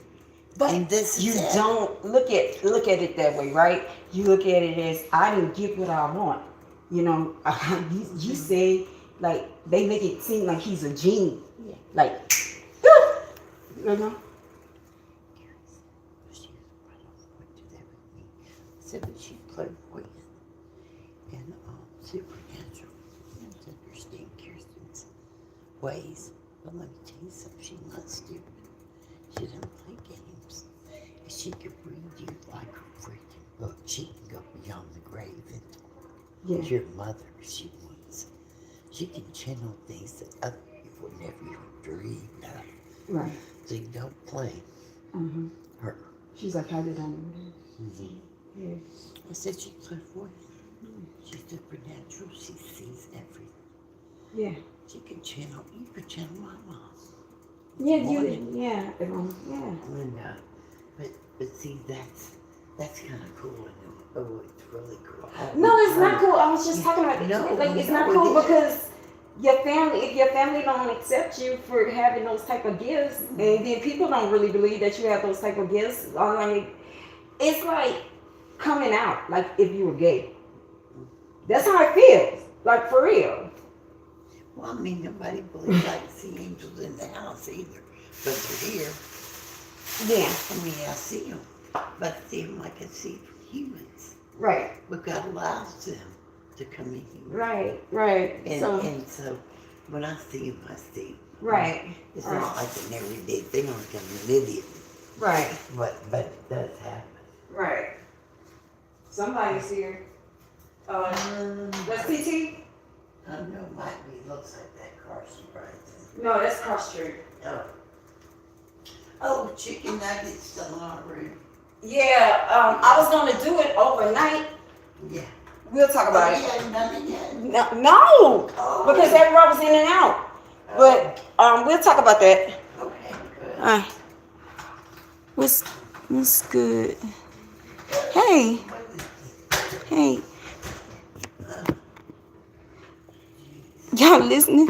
But And this is you it. don't look at it that way, right? You look at it as, I didn't get what I want. You know, you say, like, they make it seem like he's a genie. Yeah. Like, you know? She went to that with me. Said that she clairvoyant and supernatural. You have to understand Kirsten's ways. But let me tell you something, she's not stupid. She doesn't play games. And she could read you like a freaking book. She can go beyond the grave and Yeah. your mother if she wants. She can channel things that other people never even dreamed of. Right. So you don't blame Mm-hmm. her. She's like, how did I know Mm-hmm. that? Yeah. I said she's clairvoyant. She's supernatural. She sees everything. Yeah. She can channel. You could channel my mom. Yeah, Morning. yeah. And but see, that's kind of cool. And oh, it's really cool. No, it's not cool. I was just talking about it. No, Like, it's no, not cool it is. because if your family don't accept you for having those type of gifts, and then people don't really believe that you have those type of gifts, like, it's like coming out, like if you were gay. That's how it feels, like, for real. Well, I mean, nobody believes I can see angels in the house either, but they're here. Yeah, I mean, I see them, but I see them like I see humans. right, But God allows them to come in here. right. And so when I see them, I see them. Right, It's right. not like an everyday thing like I'm an idiot, right, but it does happen. right. Somebody's here. That's TT? I don't know, might be, looks like that car surprise. No, that's cross street. Oh, chicken nuggets still in our room. Yeah, I was gonna do it overnight. Yeah. We'll talk about Oh, it. you hadn't done it yet? No, Oh. because everyone was in and out. But we'll talk about that. Okay, good. What's good? Hey, hey, y'all listening?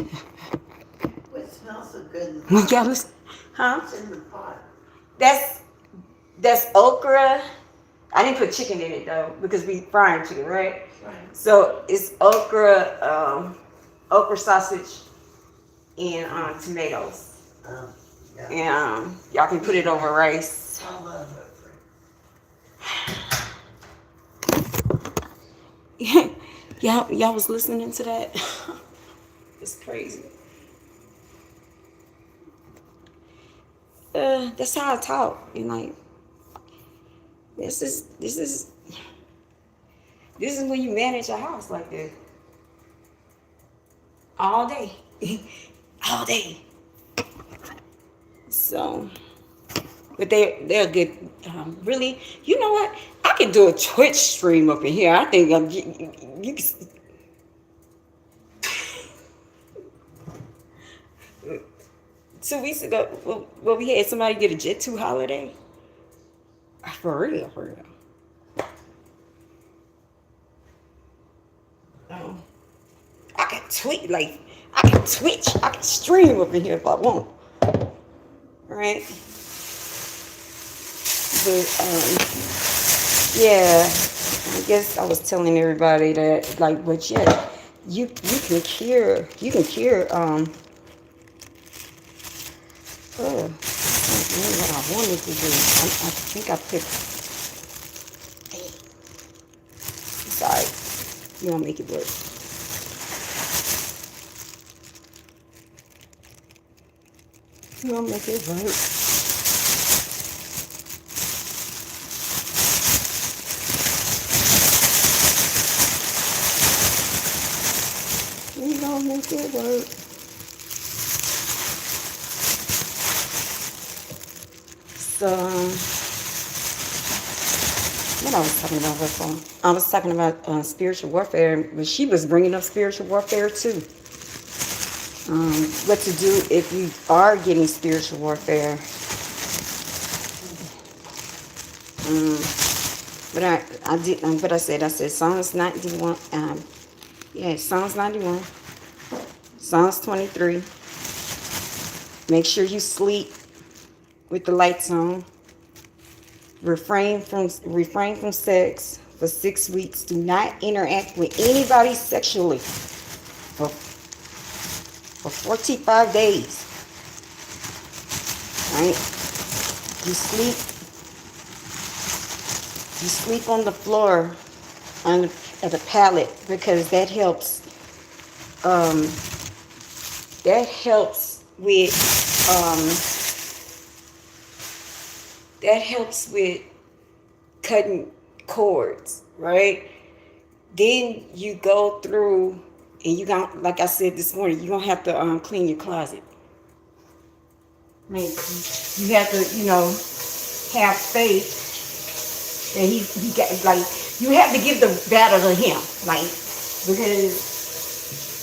What smells so good in the Y'all listen? Huh? What's in the pot? That's okra. I didn't put chicken in it though because we frying chicken, right? Right. So it's okra, okra sausage, and tomatoes. Yeah. And y'all can put it over rice. I love it. Y'all was listening to that? It's crazy. That's how I talk. And like, this is when you manage a house like this. All day. All day. So, but they're good. Really, you know what? I can do a Twitch stream up in here. I think you can. 2 weeks ago, well, we had somebody get a Jet2 holiday. For real. I can tweet, like, I can Twitch, I can stream up in here if I want. Right? But, yeah, I guess I was telling everybody that, like, but yeah, you can cure, oh, ain't what I wanted to do. I think I put. Sorry, you gonna make it work. You gonna make it work. You gonna make it work. So, what I was talking about before? I was talking about spiritual warfare, but she was bringing up spiritual warfare too. What to do if you are getting spiritual warfare. But I said Psalms 91. Psalms 91, Psalms 23. Make sure you sleep with the lights on. Refrain from sex for 6 weeks. Do not interact with anybody sexually for 45 days. Right? You sleep on the floor of the pallet because that helps. That helps with cutting cords, right? Then you go through and you got, like I said this morning, you're gonna have to clean your closet. Like, you have to, have faith that he got, like, you have to give the battle to him, like, because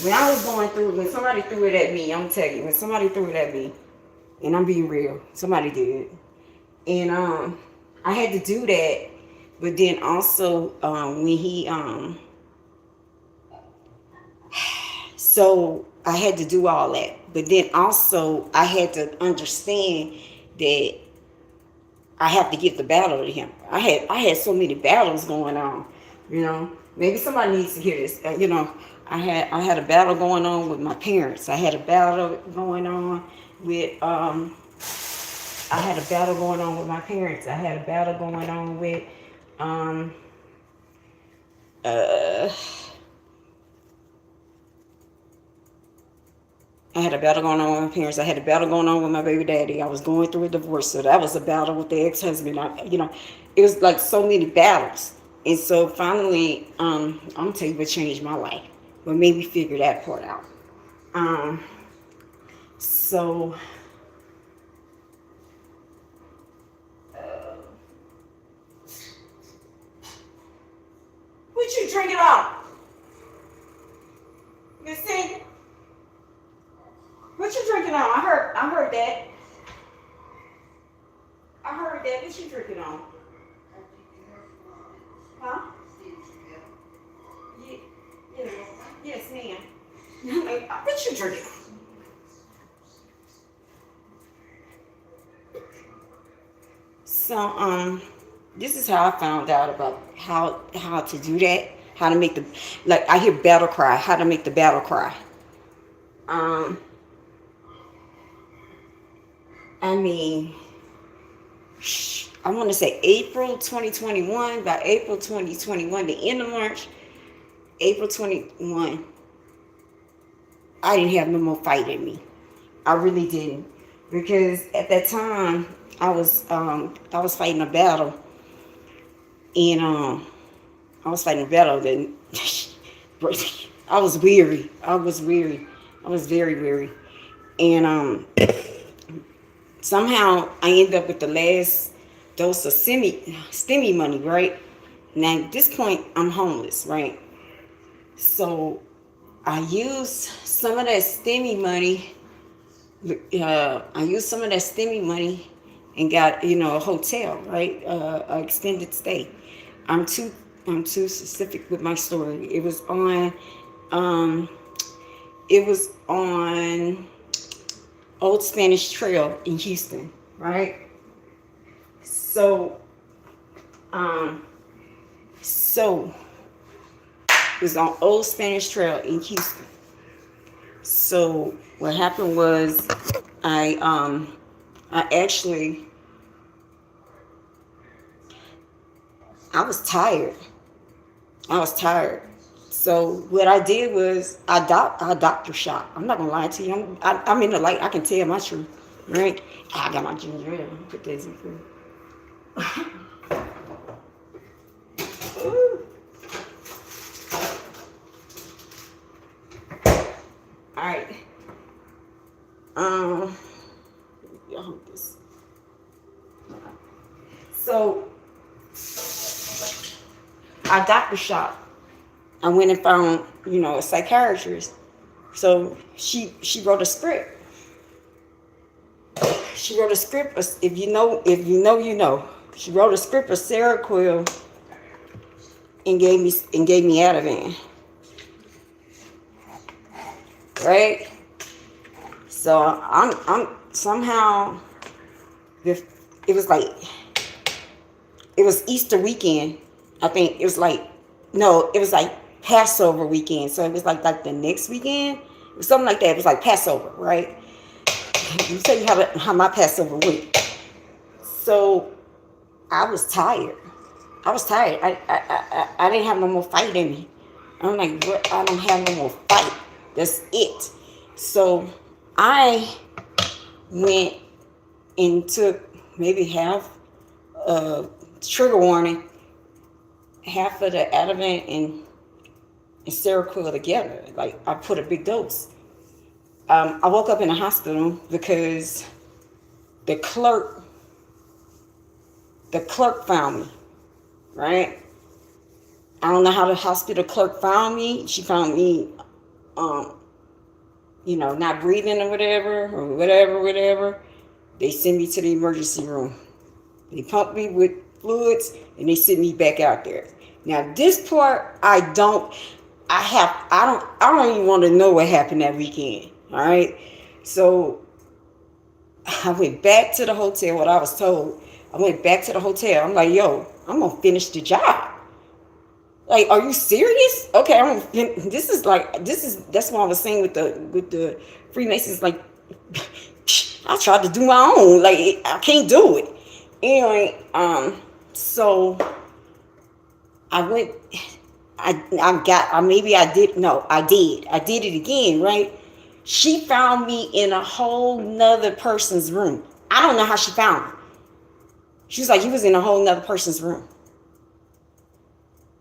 when I was going through, when somebody threw it at me, I'm telling you, when somebody threw it at me, and I'm being real, somebody did, and I had to do that, but then also when he so I had to do all that, but then also I had to understand that I have to give the battle to him. I had so many battles going on, Maybe somebody needs to hear this. I had a battle going on with my parents. I had a battle going on with my parents. I had a battle going on with I had a battle going on with my parents. I had a battle going on with my baby daddy. I was going through a divorce, so that was a battle with the ex-husband. It was like so many battles. And so finally, I'm gonna tell you what changed my life, what made me figure that part out. So what you drinking on? You see? What you drinking on? I heard that. I heard that. What you drinking on? Huh? Yeah. Yes, ma'am. What you drinking on? So, this is how I found out about how to do that. How to make I hear battle cry. How to make the battle cry. I want to say April 2021, by April 2021, the end of March, April 21, I didn't have no more fight in me. I really didn't. Because at that time, I was fighting a battle. And I was fighting a battle that I was weary. I was very weary. And somehow I ended up with the last dose of STEMI money, right? Now at this point I'm homeless, right? So I used some of that STEMI money. And got a hotel, right? An extended stay. I'm too specific with my story. It was on Old Spanish Trail in Houston, right? So it was on Old Spanish Trail in Houston. So what happened was I I was tired. So what I did was I doctor shot. I'm not gonna lie to you. I'm in the light. I can tell my truth, right? I got my ginger ale. Put this in food. All right. Y'all hold this. So I doctor shop. I went and found, a psychiatrist. So she wrote a script. She wrote a script. If you know, you know. She wrote a script of Seroquel and gave me Ativan. Right. So I'm somehow. It was Easter weekend. I think it was like Passover weekend. So it was like the next weekend. It was something like that. It was like Passover, right? Let me tell you how my Passover went. So I was tired. I didn't have no more fight in me. I'm like, what? I don't have no more fight. That's it. So I went and took maybe half trigger warning, half of the Ativan and Seroquel together. Like, I put a big dose. I woke up in the hospital because the clerk found me, right? I don't know how the hospital clerk found me. She found me, not breathing or whatever. They sent me to the emergency room. They pumped me with fluids and they sent me back out there. Now this part, I don't even want to know what happened that weekend. All right. So I went back to the hotel, what I was told. I went back to the hotel. I'm like, yo, I'm going to finish the job. Like, are you serious? Okay, that's what I was saying with the Freemasons. Like, I tried to do my own. Like, I can't do it. Anyway, so I went. I did it again, right? She found me in a whole nother person's room. I don't know how she found me. She was like, you was in a whole nother person's room.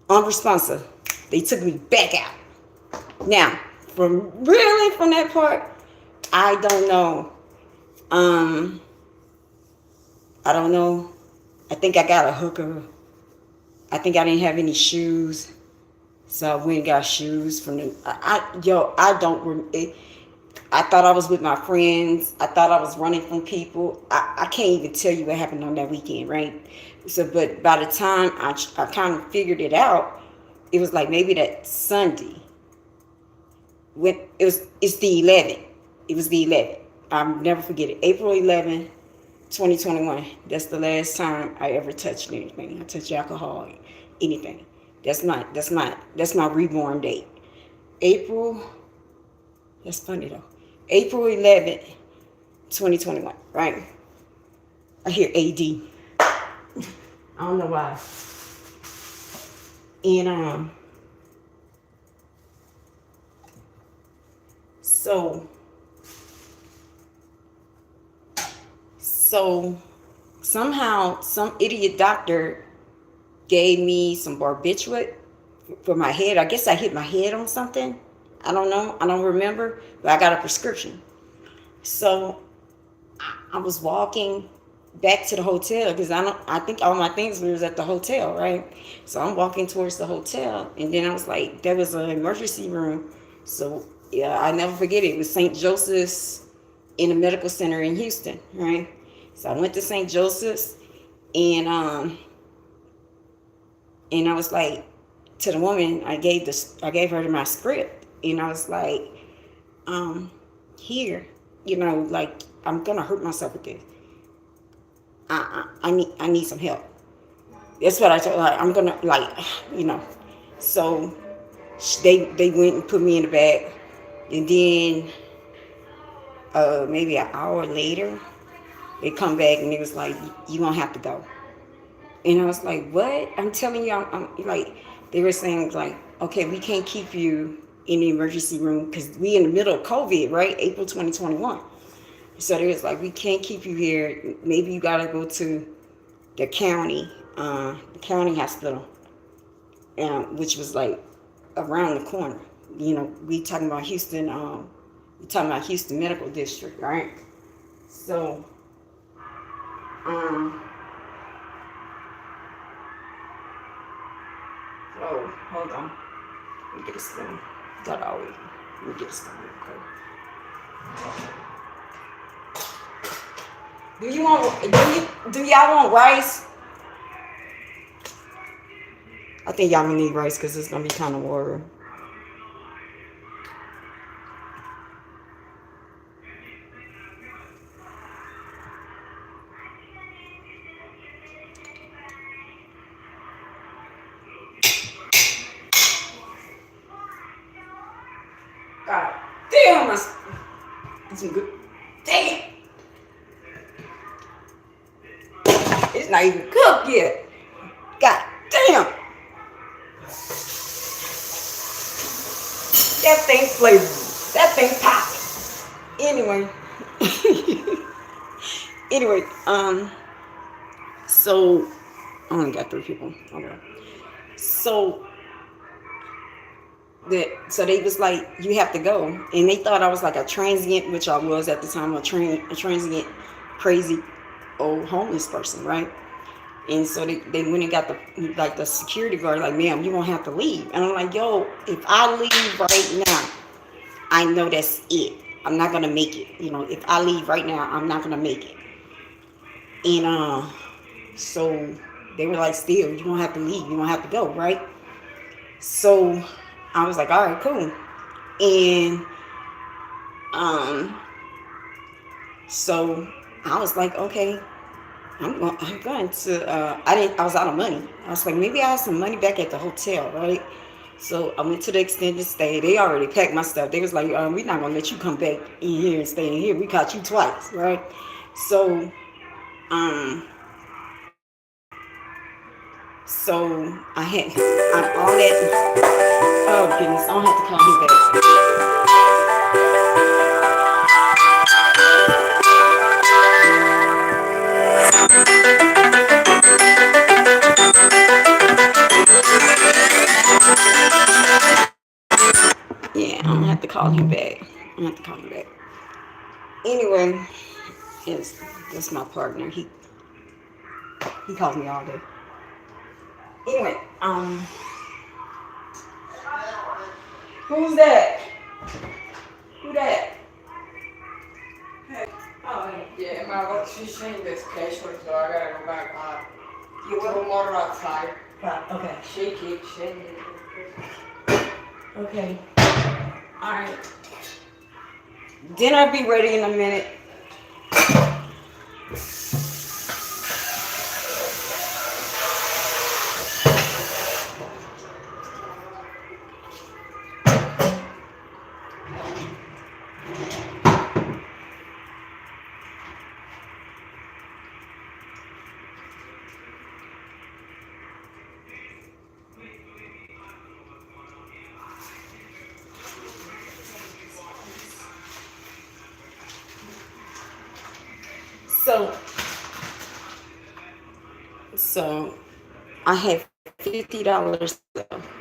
Unresponsive. They took me back out. Now, from that part, I don't know. I don't know. I think I got a hooker. I think I didn't have any shoes. So I went and got shoes from them. I thought I was with my friends. I thought I was running from people. I can't even tell you what happened on that weekend, right? So, but by the time I kind of figured it out, it was like maybe that Sunday. It's the 11th. It was the 11th. I'll never forget it. April 11th, 2021. That's the last time I ever touched anything. I touched alcohol, anything. That's my reborn date. That's funny though. April 11th, 2021, right? I hear AD. I don't know why. And so somehow some idiot doctor gave me some barbiturate for my head. I guess I hit my head on something. I don't know. I don't remember. But I got a prescription. So I was walking back to the hotel because I think all my things was at the hotel, right? So I'm walking towards the hotel, and then I was like, there was an emergency room. So yeah, I never forget it. It was St. Joseph's in the medical center in Houston, right? So I went to St. Joseph's, and I was like, to the woman, I gave her my script, and I was like, here, like, I'm gonna hurt myself with this. I need some help. That's what I told her. I'm gonna, So they went and put me in the bag, and then maybe an hour later, They come back and it was like, you gonna have to go. And I was like, what? I'm telling you, I'm like, they were saying like, okay, we can't keep you in the emergency room because we in the middle of COVID, right? April 2021. So they was like, we can't keep you here. Maybe you gotta go to the county hospital, which was like around the corner. You know, we talking about Houston, we talking about Houston Medical District, right? So, oh, hold on. Let me get this going. Got all week. Let me get this going real quick. Do y'all want rice? I think y'all gonna need rice because it's gonna be kind of water. God damn, that's some good. Dang it. It's not even cooked yet. God damn. That thing flavored. That thing popped. Anyway. So I only got 3 people. Okay. So they was like, you have to go. And they thought I was like a transient, which I was at the time, a transient, crazy old homeless person, right? And so they went and got the security guard, like, ma'am, you're gonna have to leave. And I'm like, yo, if I leave right now, I know that's it. I'm not gonna make it. You know, if I leave right now, I'm not gonna make it. And so they were like, still, you're gonna have to leave, you're gonna have to go, right? So I was like, all right, cool. And so I was like, okay, I'm going to I was out of money. I was like, maybe I have some money back at the hotel, right? So I went to the extended stay. They already packed my stuff. They was like, we're not gonna let you come back in here and stay in here. We caught you twice, right? So I had all that. Oh goodness, I don't have to call him back. Yeah, I don't have to call him back. Anyway, that's my partner. He calls me all day. Anyway, who's that? Who that? Hey. Oh, Yeah, my wife, she's saying this casually, so I gotta go back on. You A little water outside. Okay. She keeps saying it. Okay. All right. Dinner be ready in a minute. So I had $50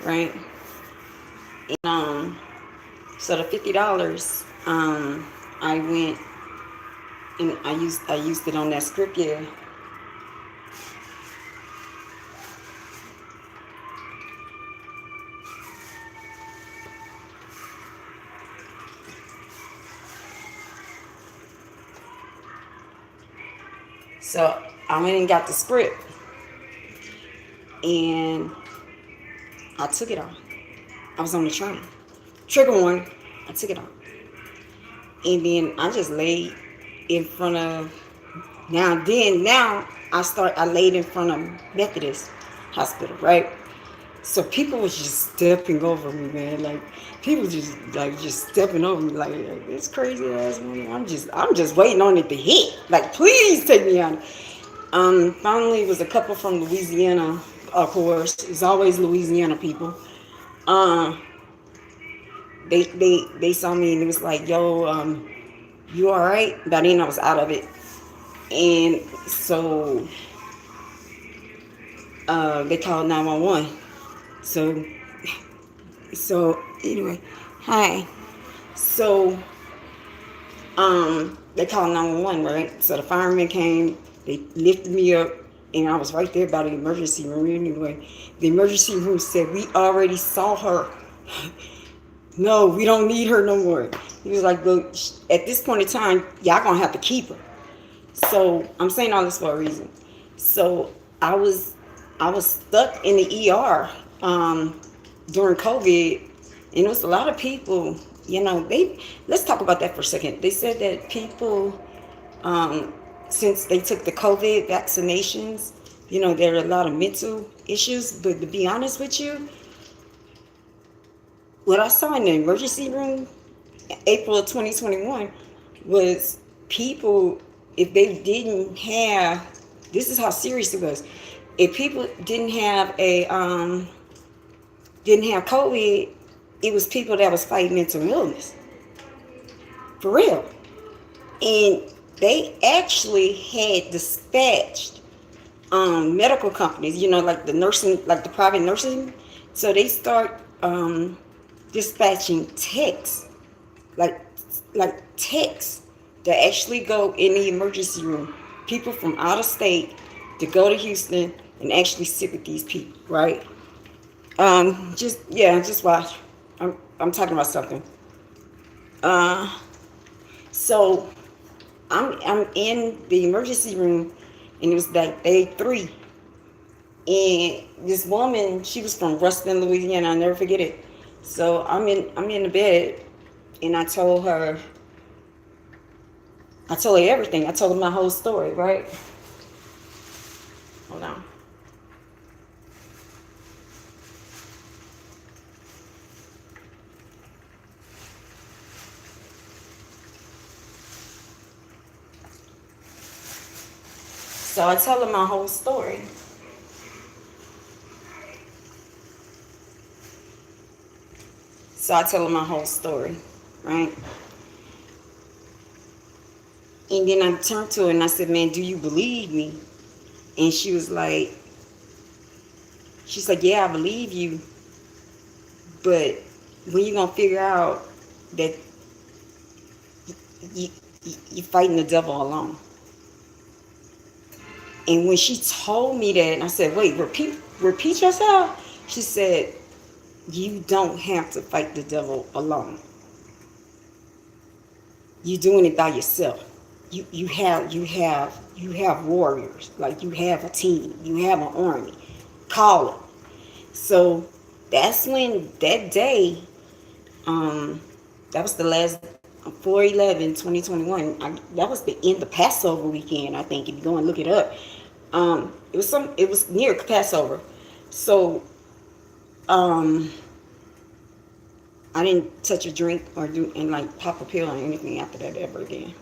right? And so the $50, I went and I used it on that script, yeah. So I went and got the script and I took it off. I was on the train. Trigger warning, I took it off. And then I just laid in front of, now I laid in front of Methodist Hospital, right? So people was just stepping over me, man. Like people just stepping over me, like this crazy ass woman. I'm just waiting on it to hit. Like please take me out. Finally, it was a couple from Louisiana, of course. It's always Louisiana people. Um, they saw me and it was like, yo, you all right? By then I was out of it, and so they called 911. So anyway, hi. So they called 911, right? So the firemen came, they lifted me up, and I was right there by the emergency room anyway. The emergency room said, we already saw her. No, we don't need her no more. He was like, look, at this point in time, y'all gonna have to keep her. So I'm saying all this for a reason. So I was stuck in the ER during COVID, and it was a lot of people. Let's talk about that for a second. They said that people, since they took the COVID vaccinations, there are a lot of mental issues. But to be honest with you, what I saw in the emergency room, April of 2021, was people, if they didn't have, this is how serious it was. If people didn't have COVID, it was people that was fighting mental illness. For real. And they actually had dispatched medical companies, like the nursing, like the private nursing. So they start dispatching techs, like techs that actually go in the emergency room, people from out of state to go to Houston and actually sit with these people, right? Just watch. I'm talking about something. So I'm in the emergency room, and it was like day 3, and this woman, she was from Ruston, Louisiana. I'll never forget it. So I'm in the bed, and I told her everything. I told her my whole story, right? Hold on. So I tell her my whole story. Right? And then I turned to her and I said, man, do you believe me? And she's like, yeah, I believe you. But when you gonna figure out that you're fighting the devil alone? And when she told me that, and I said, wait, repeat yourself? She said, you don't have to fight the devil alone. You're doing it by yourself. You have warriors, like you have a team, you have an army. Call it. So that's when that day, that was the last 4/11/2021. That was the end of Passover weekend, I think. If you go and look it up, it was near Passover. So I didn't touch a drink or pop a pill or anything after that ever again.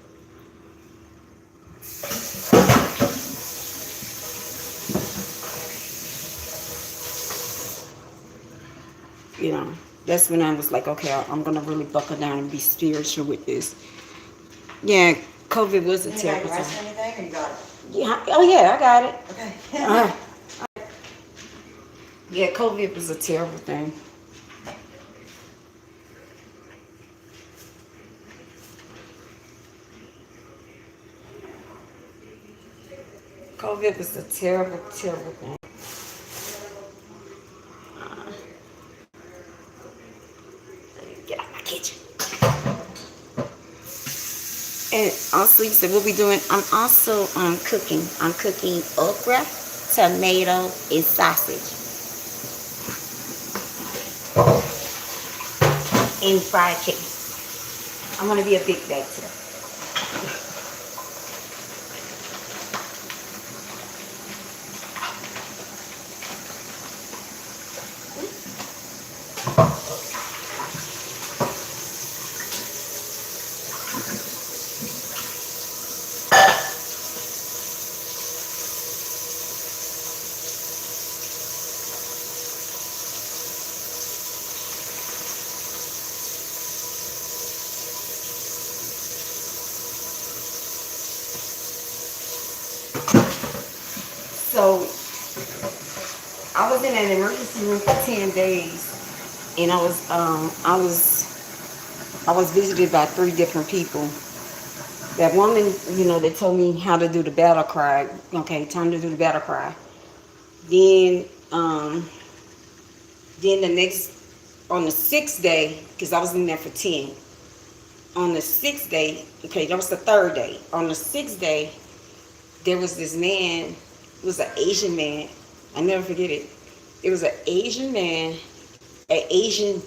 That's when I was like, okay, I'm gonna really buckle down and be spiritual with this. Yeah, COVID was a terrible time. Anything, or you got it? Yeah. Oh yeah, I got it. Okay. Yeah, COVID was a terrible thing. COVID was a terrible, terrible thing. Let me get out my kitchen. And also, you said, what we doing? I'm also cooking. I'm cooking okra, tomato, and sausage. And fried chicken. I'm going to be a big bag today. So I was in an emergency room for 10 days, and I was visited by 3 different people. That woman, they told me how to do the battle cry. Okay, time to do the battle cry. Then, then the next, on the 6th day, because I was in there for 10. On the 6th day, okay, that was the 3rd day. On the 6th day, there was this man, it was an Asian man. I never forget it. It was an Asian man, an Asian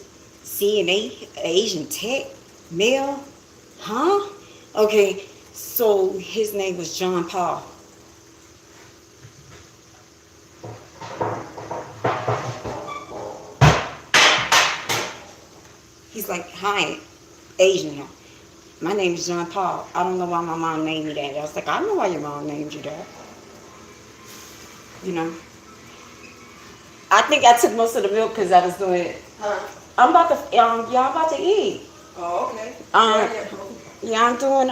CNA, an Asian tech, male, huh? Okay, so his name was John Paul. He's like, hi, Asian now. My name is John Paul. I don't know why my mom named me that. I was like, I know why your mom named you that. I think I took most of the milk because I was doing it. Huh? I'm about to, y'all about to eat. Oh, okay. Yeah, I'm doing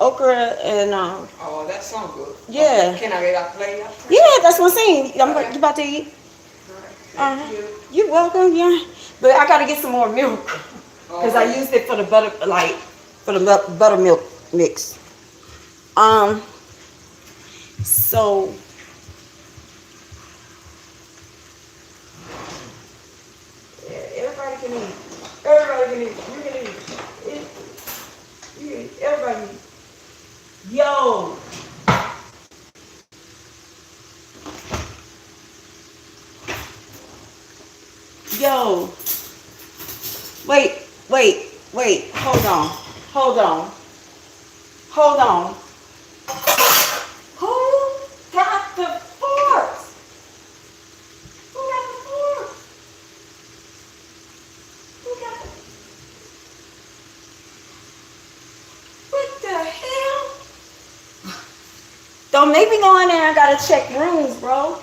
okra and Oh, that sounds good. yeah. Okay. Can I get a plate? Yeah, that's what I'm saying. Okay. You about to eat? Thank you. You're welcome. Yeah, but I gotta get some more milk because I Okay. used it for the butter, like for the buttermilk mix. So everybody can eat. Everybody can eat. You can eat. You can eat. Everybody can eat. Yo. Yo. Wait. Hold on. Who got the forks? Who got the forks? What the hell? Don't make me go in there. I gotta check rooms, bro.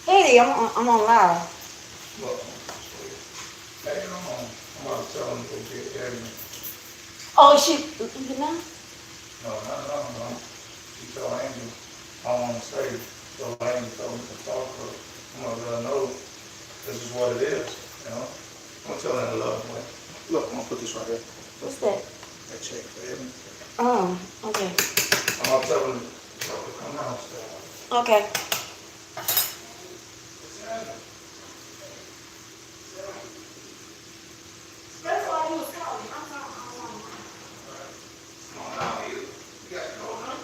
Hey, I'm on live. Look, hey, I'm about to tell them to go get Eddie. Oh, you know? No. She told Angel I want to stay. So Angel told me to talk to her. I'm gonna let her know this is what it is, you know? I'm gonna tell her in a loving way. Look, I'm gonna put this right here. What's that? That check for Eddie. Oh, okay. I'm gonna tell her to come downstairs. Okay. That's why he was calling. Come on down here. You got to go, huh?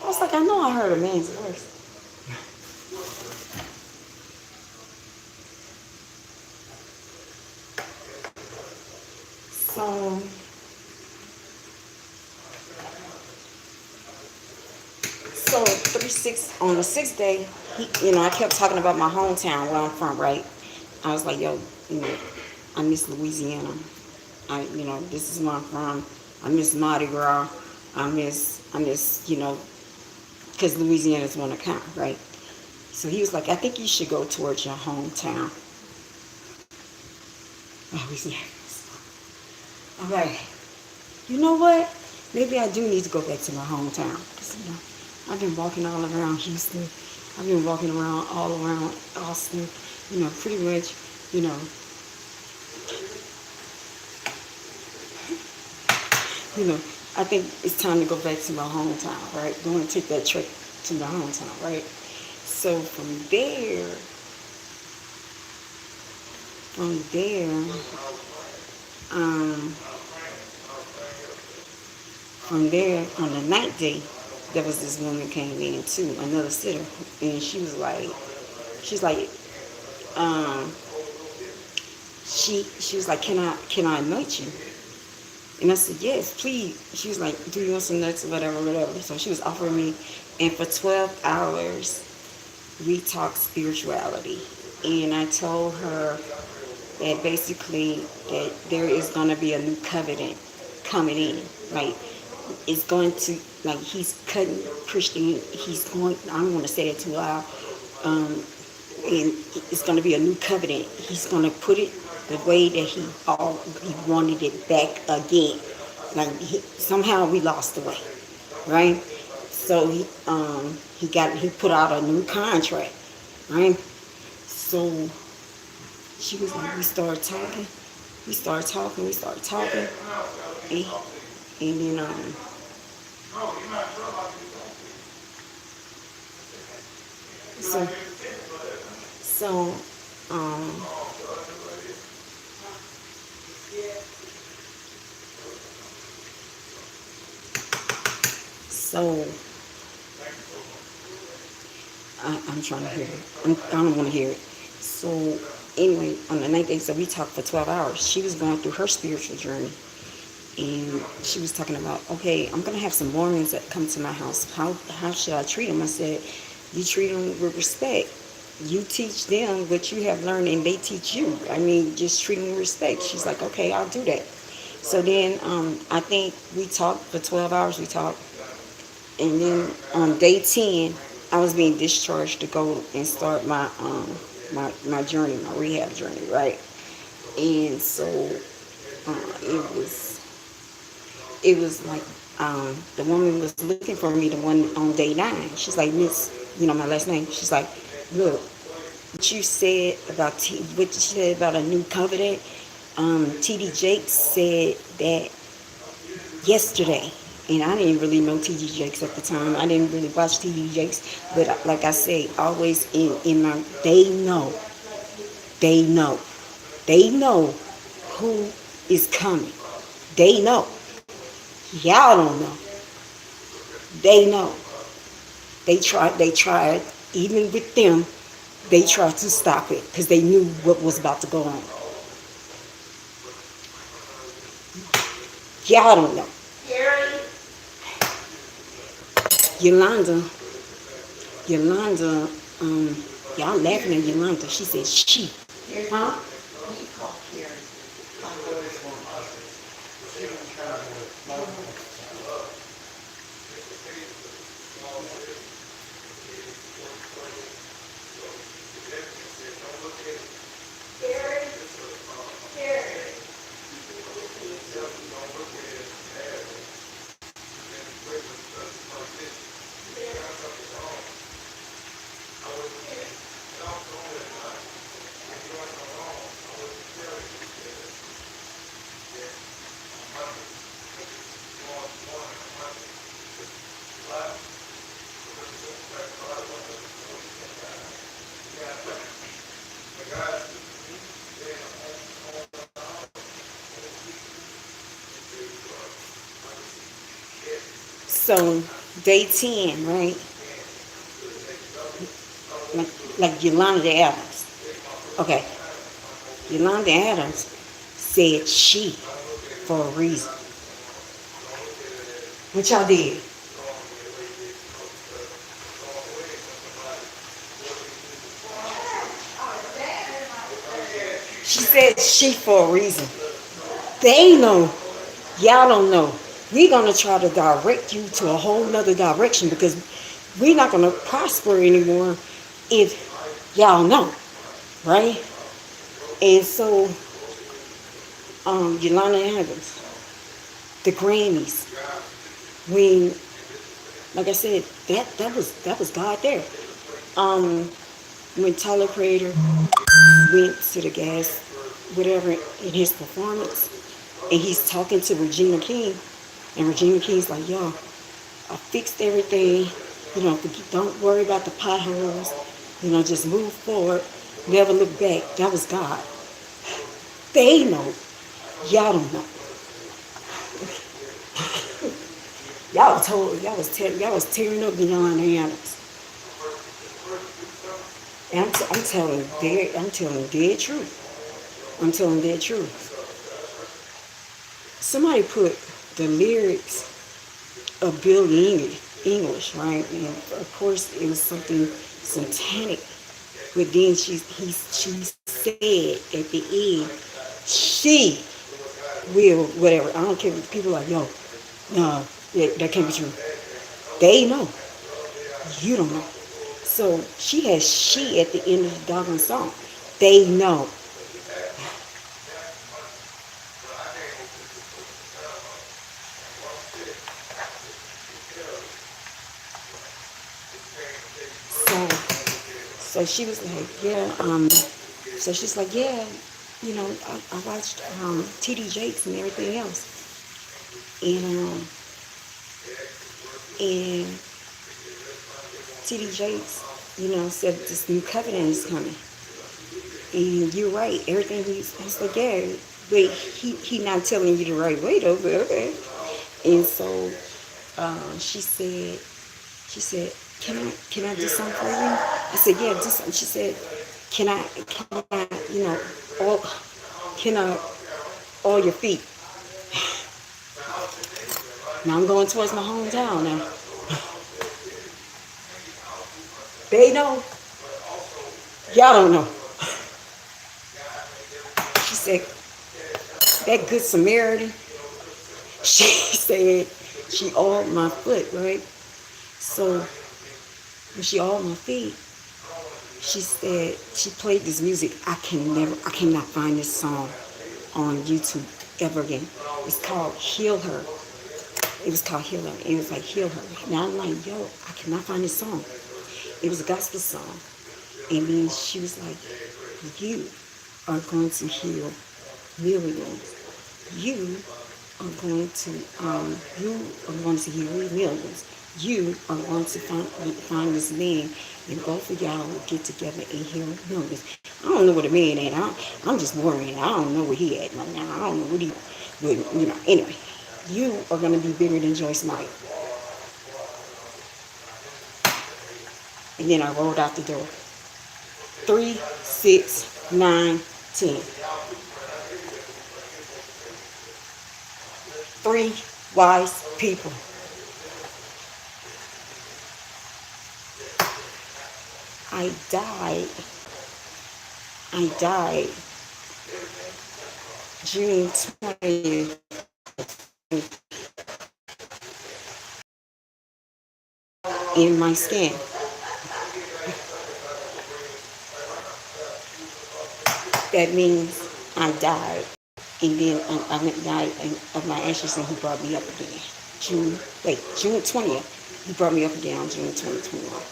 I was like, I know I heard a man's voice. So 3-6 on the 6th day, I kept talking about my hometown where I'm from, right? I was like, yo, I miss Louisiana. This is where I'm from. I miss Mardi Gras. I miss, because Louisiana is one account, right? So he was like, I think you should go towards your hometown. Oh, he's yes. All right. You know what? Maybe I do need to go back to my hometown. Because, I've been walking all around Houston. I've been walking around all around Austin. Pretty much, I think it's time to go back to my hometown, right? Go and take that trip to my hometown, right? So from there, on the 9th day, there was this woman came in too, another sitter, and she's like, she was like, can I anoint you? And I said, yes, please. She was like, do you want some nuts or whatever, whatever. So she was offering me. And for 12 hours, we talked spirituality. And I told her that basically that there is going to be a new covenant coming in. Like, it's going to, like, he's cutting Christian, he's going, I don't want to say it too loud, and it's going to be a new covenant. He's going to put it the way that he wanted it back again. Like, somehow we lost the way, right? So he put out a new contract, right? So she was like, we started talking, and then so so so I'm trying to hear it. I don't want to hear it. So anyway, on the 9th day, so we talked for 12 hours. She was going through her spiritual journey. And she was talking about, okay, I'm going to have some Mormons that come to my house. How should I treat them? I said, you treat them with respect. You teach them what you have learned, and they teach you. I mean, just treat them with respect. She's like, okay, I'll do that. So then I think we talked for 12 hours. We talked. And then on day 10, I was being discharged to go and start my journey, my rehab journey, right? And so it was like the woman was looking for me, the one on day 9. She's like, Miss, my last name. She's like, look, what you said about a new covenant. T.D. Jakes said that yesterday. And I didn't really know T.D. Jakes at the time. I didn't really watch T.D. Jakes. But like I say, always in my, they know who is coming. They know. Y'all don't know. They know. They tried, even with them, they tried to stop it because they knew what was about to go on. Y'all don't know. Yolanda, y'all laughing at Yolanda. She said she. Huh? So day 10, right? Like Yolanda Adams. Okay. Yolanda Adams said she for a reason. What y'all did? She said she for a reason. They know. Y'all don't know. We're going to try to direct you to a whole nother direction because we're not going to prosper anymore if y'all know, right? And so, Yolanda Adams, the Grammys, when, like I said, that was God there. When Tyler Creator went to the gas, whatever, in his performance, and he's talking to Regina King, and Regina King's like, yo, I fixed everything, don't worry about the potholes, just move forward, never look back. That was God. They know. Y'all don't know. Y'all was tearing up beyond the animals. And I'm telling dead truth. I'm telling dead truth. somebody put the lyrics of Billie English, right? And of course, it was something satanic. But then she said at the end, she will, whatever. I don't care if people are like, yo, no, that can't be true. They know. You don't know. So she has she at the end of the doggone song. They know. So, so she was like, yeah, so she's like, yeah, you know, I watched TD Jakes and everything else. And TD Jakes, you know, said this new covenant is coming. And you're right, everything he's like, yeah, but he not telling you the right way though, but okay. And so she said, can I do something for you? I said, yeah, do something. She said, can I, you know, all, can I, all your feet? Now I'm going towards my hometown now. They know. Y'all don't know. She said, that good Samaritan, she said, she oiled my foot, right? So when she oiled my feet, she said, she played this music. I cannot find this song on YouTube ever again. It's called Heal Her. It was called Heal Her. And it was like, Heal Her. Now I'm like, yo, I cannot find this song. It was a gospel song. And then she was like, you are going to heal millions. You are going to heal millions. You are going to find this man, and both of y'all will get together and heal millions. I don't know where the man at. I'm just worrying. I don't know where he at right now. I don't know what he, but, you know. Anyway, you are going to be bigger than Joyce Meyer. And then I rolled out the door. 3, 6, 9, 10. 3 wise people. I died June 20th. In my skin. That means I died. And then I went and died of my ashes, and he brought me up again. June 20th. He brought me up again on June 2021.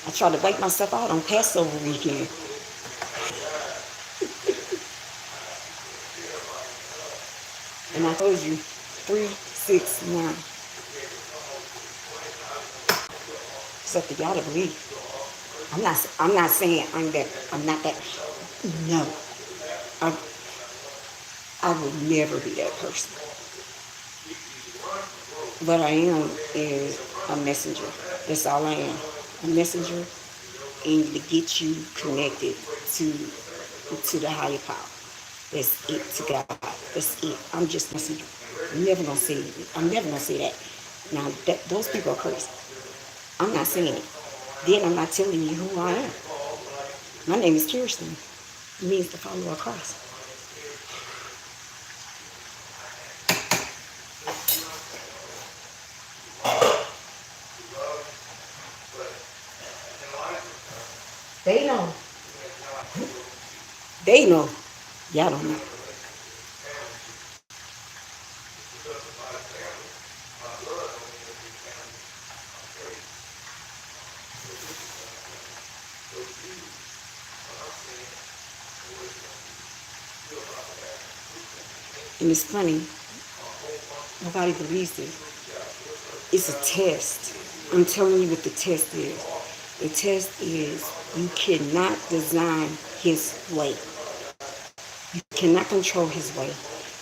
I tried to wipe myself out on Passover weekend. And I told you, 3, 6, 9. It's up to y'all to believe. I'm not saying I'm not that. No. I would never be that person. What I am is a messenger. That's all I am. A messenger, and to get you connected to the higher power. That's it, to God. That's it. I'm just a messenger. I'm never gonna say that. Now those people are crazy. I'm not saying it. Then I'm not telling you who I am. My name is Kirsten. It means the follower of Christ. They know. They know. Y'all don't know. And it's funny, nobody believes it. It's a test. I'm telling you what the test is. The test is you cannot design his way. You cannot control his way.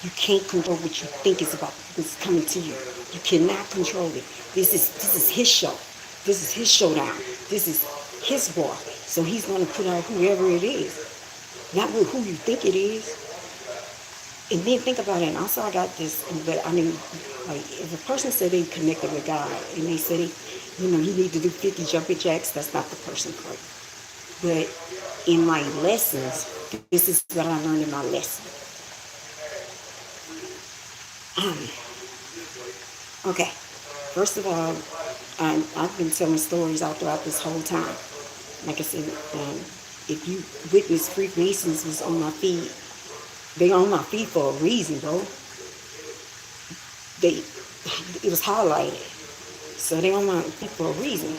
You can't control what you think is about what's coming to you. You cannot control it. This is his show. This is his showdown. This is his war. So he's going to put out whoever it is. not with who you think it is. And then think about it. And also, I got this, but I mean, like, if a person said they connected with God and they said, he need to do 50 jumping jacks, that's not the person part. But in my lessons, this is what I learned in my lesson. Okay, first of all, I've been telling stories all throughout this whole time. Like I said, if you witness Freemasons was on my feed, they on my feed for a reason, bro. It was highlighted. So they on my feed for a reason.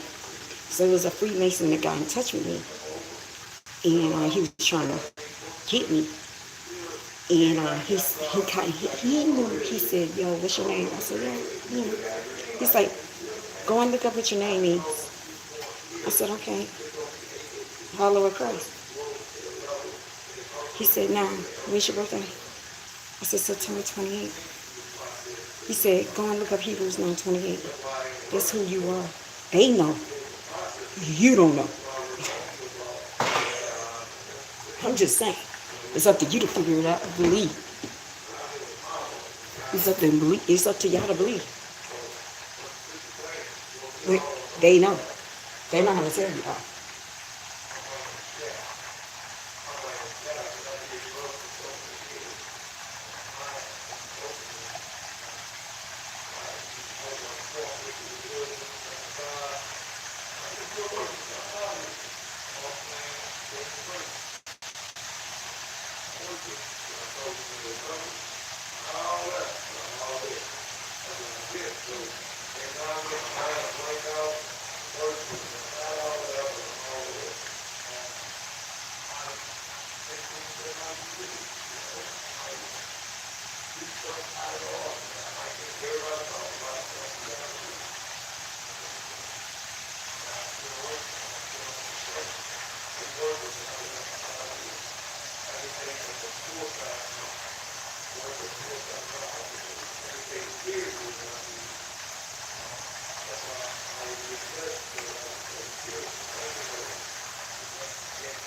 So it was a Freemason that got in touch with me. And he was trying to get me. And he knew, he said, yo, what's your name? I said, yeah. He's like, go and look up what your name is. I said, okay. Follower Christ. He said, now, when's your birthday? I said, September 28th. He said, go and look up Hebrews 9:28. That's who you are. They know. You don't know. I'm just saying. It's up to you to figure it out and believe. It's up to y'all to believe. But they know. They know how to tell you all.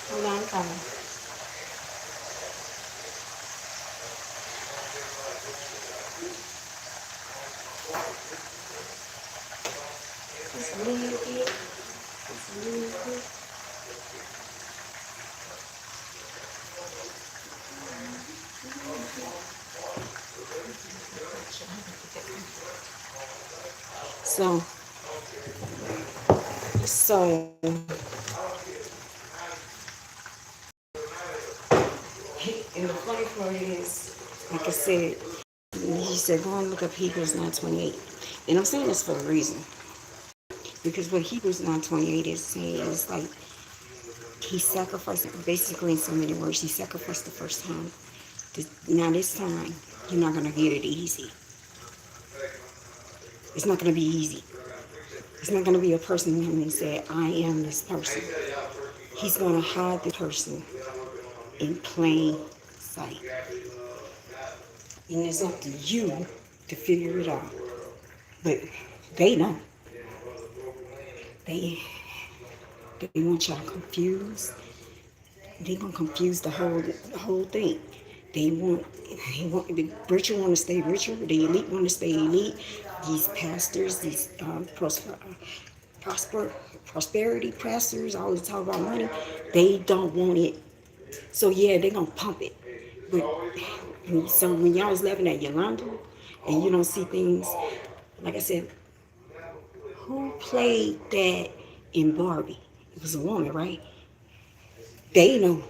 Hold on, I'm coming. Just a little bit. Just a little bit. So, and the funny part is, like I said, he said, go and look up Hebrews 9:28. And I'm saying this for a reason. Because what Hebrews 9:28 is saying is like, he sacrificed, basically in so many words, he sacrificed the first time. Now this time, you're not going to get it easy. It's not going to be easy. It's not going to be a person who said, I am this person. He's going to hide the person in plain sight. And it's up to you to figure it out. But they know. They want y'all confused. They're gonna confuse the whole thing. They want the richer want to stay richer. The elite want to stay elite. These pastors, these prosperity pastors, always talk about money. They don't want it. So yeah, they're gonna pump it. But so when y'all was laughing at Yolanda, and you don't see things, like I said, who played that in Barbie? It was a woman, right? They know.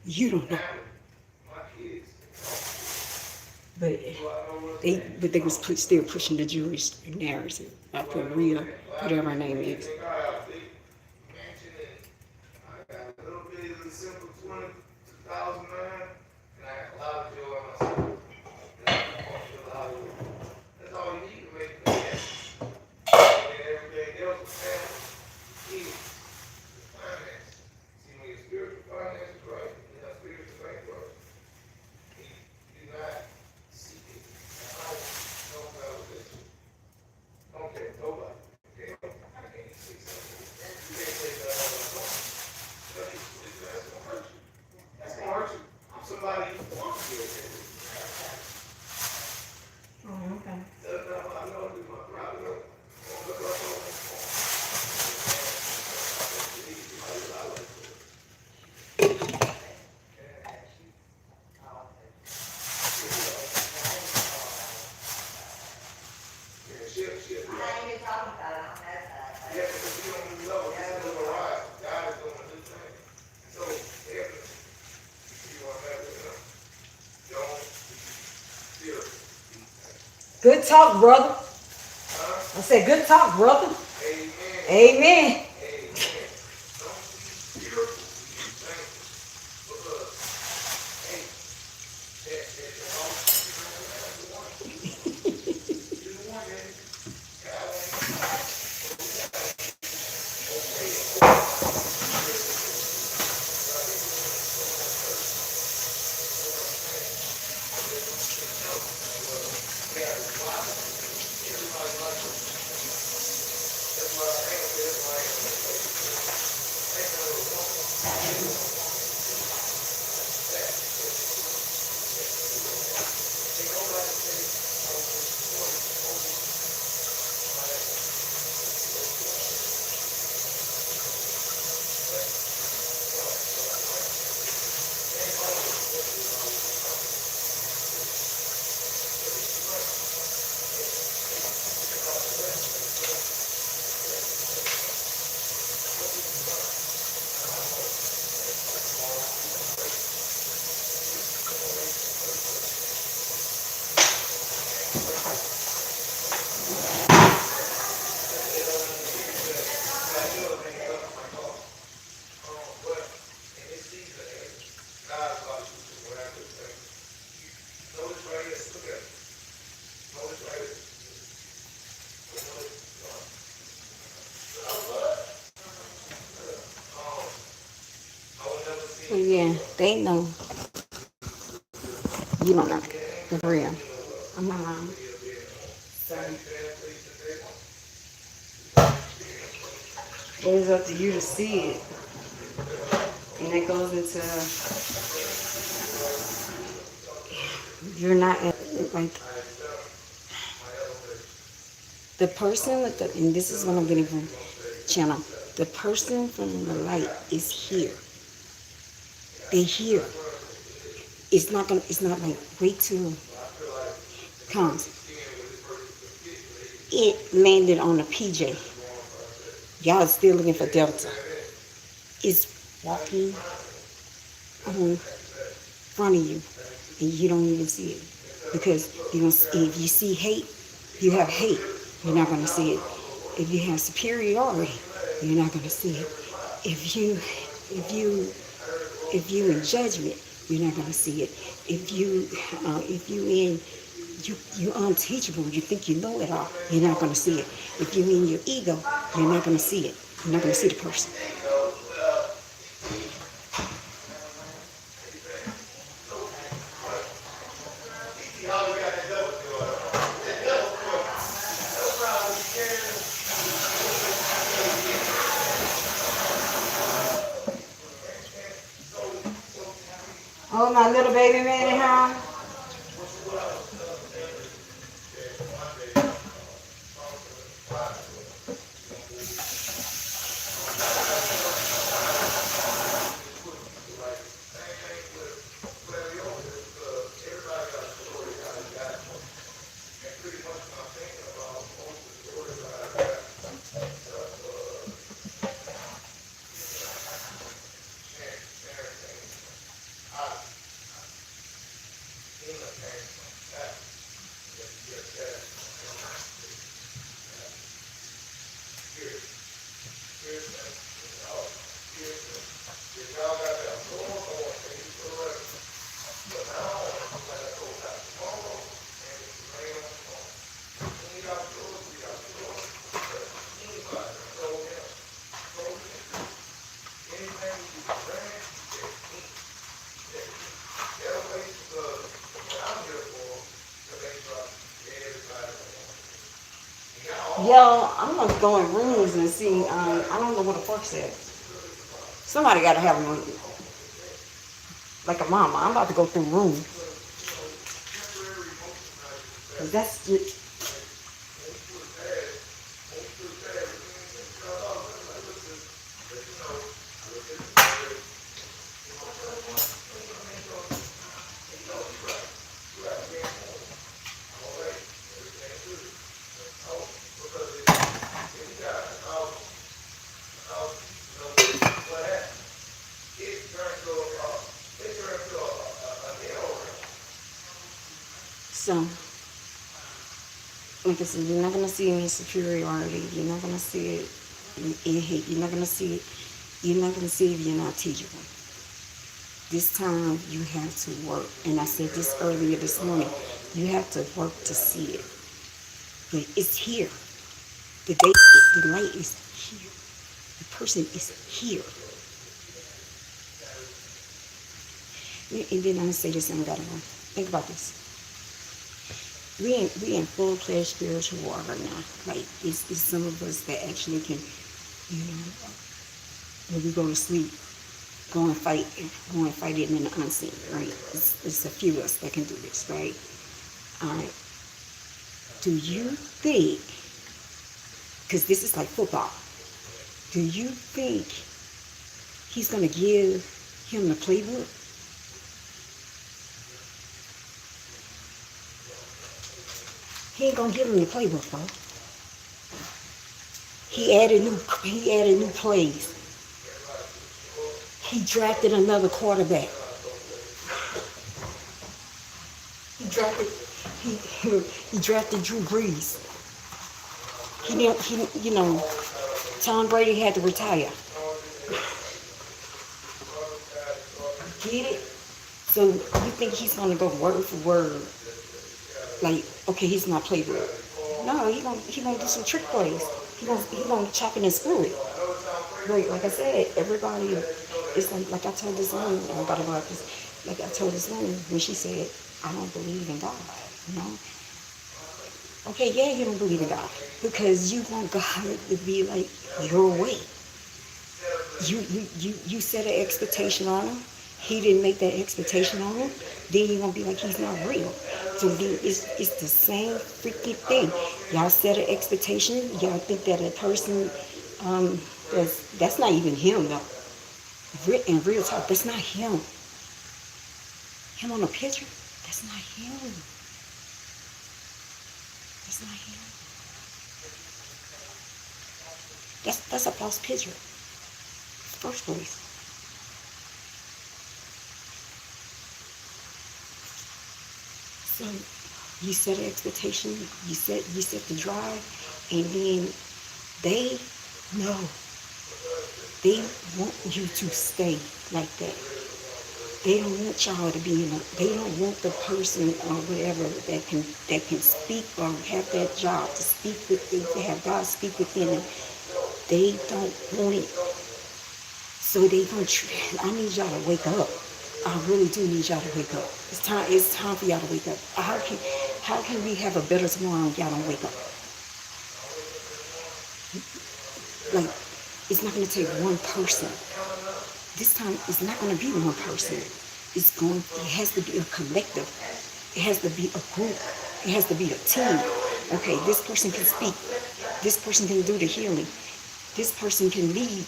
You don't know. But they was still pushing the Jewish narrative. I put Rhea, whatever her name is. Good talk, brother. I said, good talk, brother. Amen. So yeah, they know. You don't know. For real. I'm not lying. So it's up to you to see it. And that goes into you're not like the person with the, and this is what I'm getting from channel. The person from the light is here. They're here. It's not like wait till it comes. It landed on a PJ. Y'all are still looking for Delta. It's walking on front of you and you don't even see it. Because if you see hate, you have hate. You're not going to see it. If you have superiority, you're not going to see it. If you in judgment, you're not going to see it. If you unteachable, you think you know it all, you're not going to see it. If you in your ego, you're not going to see it. You're not going to see the person. Oh, my little baby man at home. Yo, I'm gonna go in rooms and see. I don't know what the fuck said. Somebody gotta have one, like a mama. I'm about to go through rooms. 'Cause that's it. So like I said, you're not gonna see any superiority. You're not gonna see it in hate. You're not gonna see it. You're not gonna see it if you're not teachable. This time you have to work, and I said this earlier this morning. You have to work to see it. But it's here. The light is here. The person is here. And then I'm gonna say this and I gotta go. Think about this. We in full-fledged spiritual war right now. Like it's some of us that actually can, you know, when we go to sleep, go and fight it in the unseen, right? It's a few of us that can do this, right? All right. Do you think, because this is like football, do you think he's going to give him the playbook? He ain't going to give him the playbook, bro. He added new plays. He drafted another quarterback. He drafted Drew Brees. Tom Brady had to retire. Get it? So you think he's gonna go word for word? Like, okay, he's not playbook. No, he gonna do some trick plays. He gonna chop it and screw it. Like I said, everybody is like I told this woman, like I told this woman when she said, I don't believe in God, you know? Okay, yeah, you don't believe in God because you want God to be like your way. You set an expectation on him. He didn't make that expectation on him. Then you're gonna be like he's not real. So then it's the same freaking thing. Y'all set an expectation. Y'all think that a person that's not even him though. In real talk, that's not him. Him on a picture, that's not him. That's not him. That's a false picture. First place. So you set an expectation, you set the drive, and then they know. They want you to stay like that. They don't want y'all to be they don't want the person or whatever that can speak or have that job to speak within, to have God speak within them. They don't want it. So I need y'all to wake up. I really do need y'all to wake up. It's time for y'all to wake up. How can we have a better tomorrow if y'all don't wake up? Like, it's not going to take one person. This time, it's not going to be one person. It has to be a collective. It has to be a group. It has to be a team. Okay, this person can speak. This person can do the healing. This person can lead.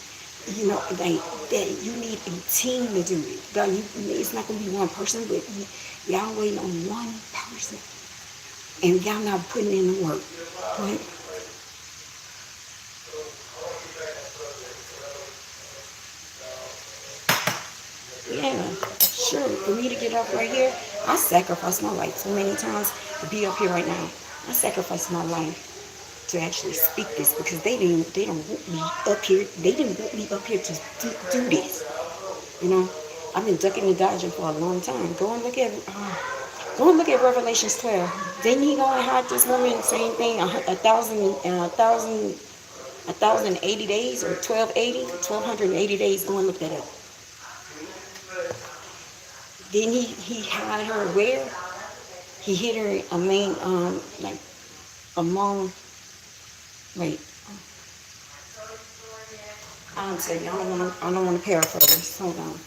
You know, like that. You need a team to do it. God, it's not going to be one person, but y'all waiting on one person. And y'all not putting in the work. Right? Yeah, sure. For me to get up right here, I sacrificed my life so many times to be up here right now. I sacrificed my life to actually speak this because they don't want me up here. They didn't want me up here to do this. You know, I've been ducking and dodging for a long time. Go and look at Revelations 12. Didn't he go and hide this woman? Same thing. 1,080 days or 1,280 days. Go and look that up. Then he had her where? He hid her wait. I'll tell you, I don't want to paraphrase. Hold on.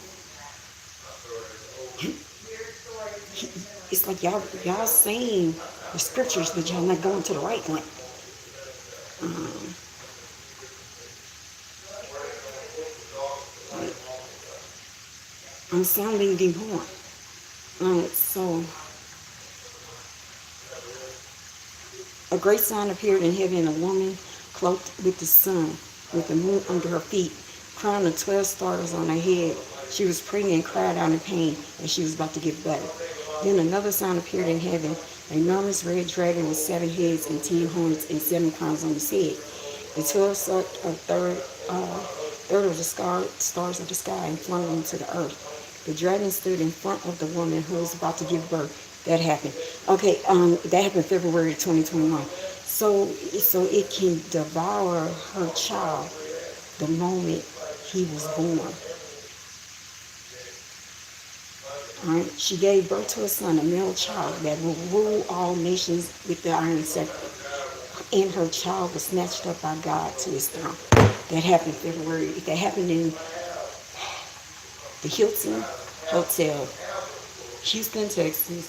It's like y'all saying the scriptures, but y'all not going to the right one. I'm sounding deformed. So a great sign appeared in heaven, a woman cloaked with the sun, with the moon under her feet, crowned with 12 stars on her head. She was pregnant and cried out in pain as she was about to give birth. Then another sign appeared in heaven, An enormous red dragon with 7 heads and 10 horns and 7 crowns on his head. The 12 sucked a third of the stars of the sky and flung them to the earth. The dragon stood in front of the woman who was about to give birth. That happened. Okay, that happened February 2021. So it can devour her child the moment he was born. All right. She gave birth to a son, a male child that will rule all nations with the iron scepter. And her child was snatched up by God to his throne. That happened February. That happened in the Hilton Hotel, Houston, Texas,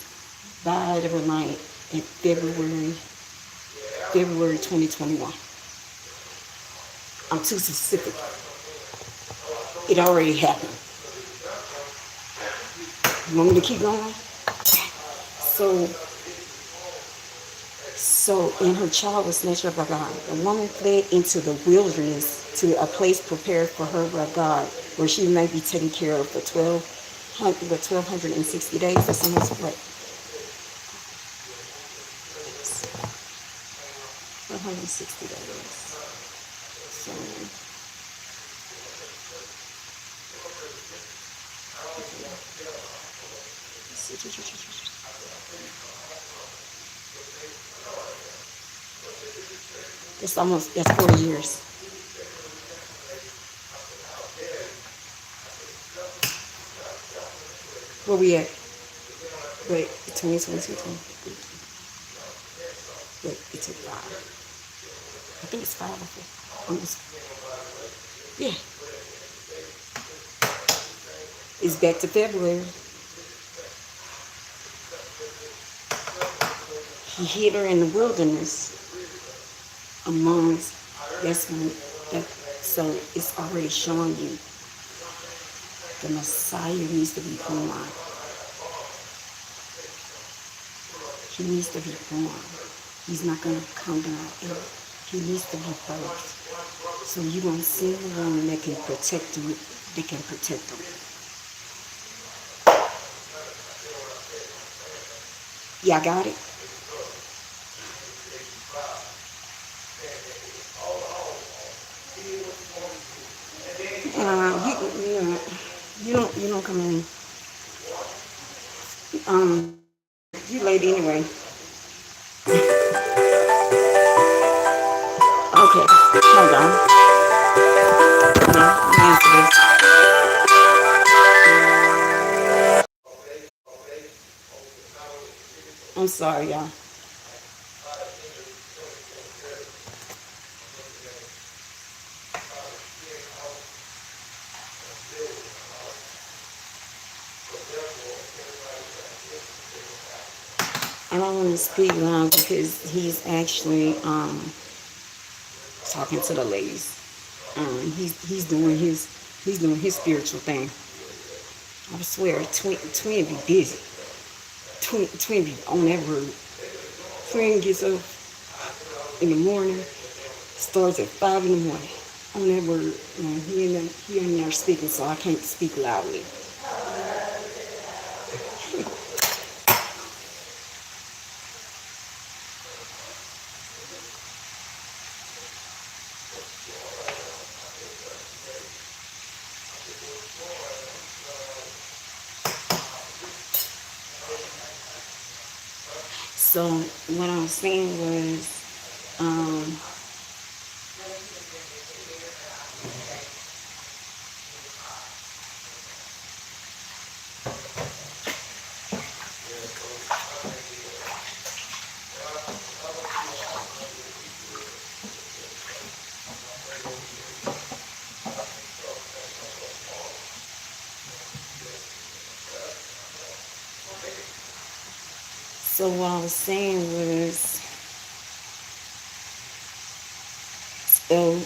by the Reliant in February 2021. I'm too specific. It already happened. You want me to keep going? So, and her child was snatched up by God. The woman fled into the wilderness to a place prepared for her by God, where she may be taken care of for 1,260 days. That's almost what? 160 days. So, that's 40 years. Where we at? Wait, 2022, 23. Wait, it took 5. I think it's 5 or 4. Almost. Yeah. It's back to February. He hid her in the wilderness amongst, so it's already showing you the Messiah needs to be born. He needs to be born. He's not going to come down. He needs to be birthed. So you're going to see a woman that can protect you. They can protect them. Y'all got it? You don't come in. You late anyway. Okay, hold on. No, let me answer this. I'm sorry, y'all. I don't want to speak loud because he's actually talking to the ladies. He's doing his spiritual thing. I swear, twin be busy. Twin be on that road. Twin gets up in the morning, starts at 5 in the morning on that road. He in there speaking, so I can't speak loudly. So what I was saying was, a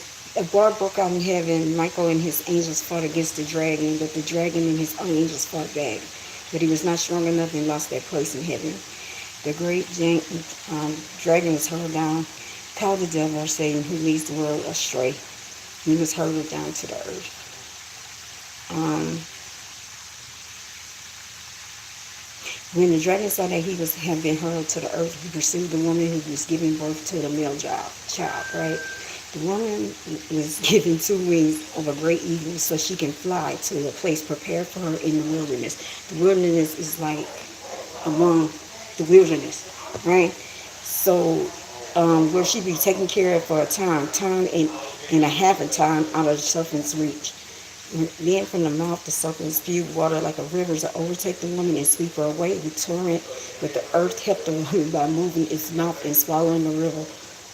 war broke out in heaven. Michael and his angels fought against the dragon, but the dragon and his own angels fought back. But he was not strong enough and lost that place in heaven. The great dragon was hurled down, called the devil or Satan, who leads the world astray. He was hurled down to the earth. When the dragon saw that he had been hurled to the earth, he pursued the woman who was giving birth to the male child, right? The woman was given 2 wings of a great eagle so she can fly to a place prepared for her in the wilderness. The wilderness is like among the wilderness, right? So where she be taken care of for a time and a half a time out of the serpent's reach. Then from the mouth the serpent spewed water like a river to overtake the woman and sweep her away with torrent, but the earth helped the woman by moving its mouth and swallowing the river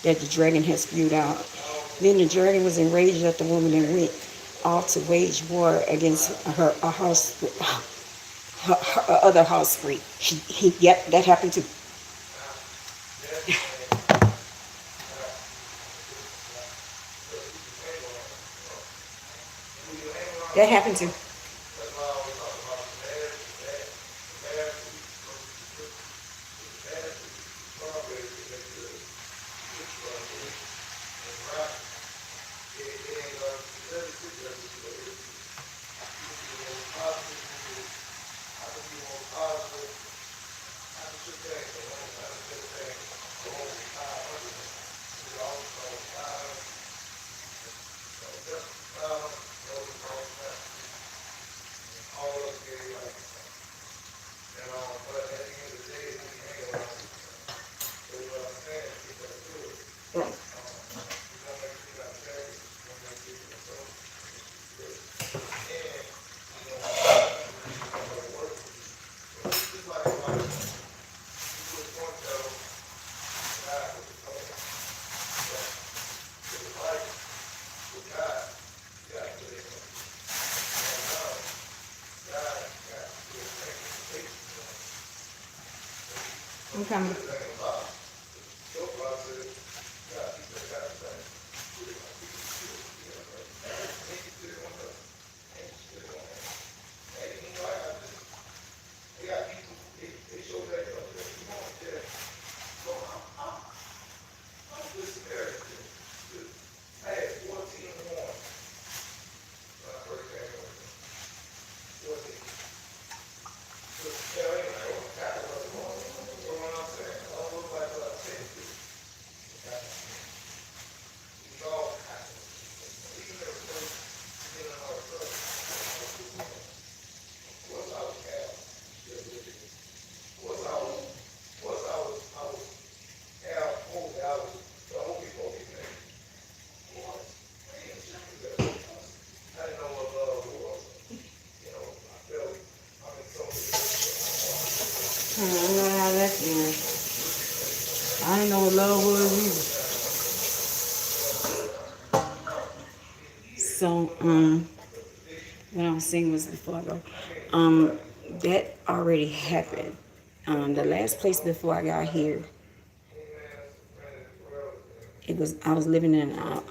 that the dragon had spewed out. Then the dragon was enraged at the woman and went off to wage war against her other house free. Yep, that happened too. That happened too. I'm coming. I don't know how that feels. I didn't know what love was either. So, what I was saying was before I go, that already happened. The last place before I got here, I was living in a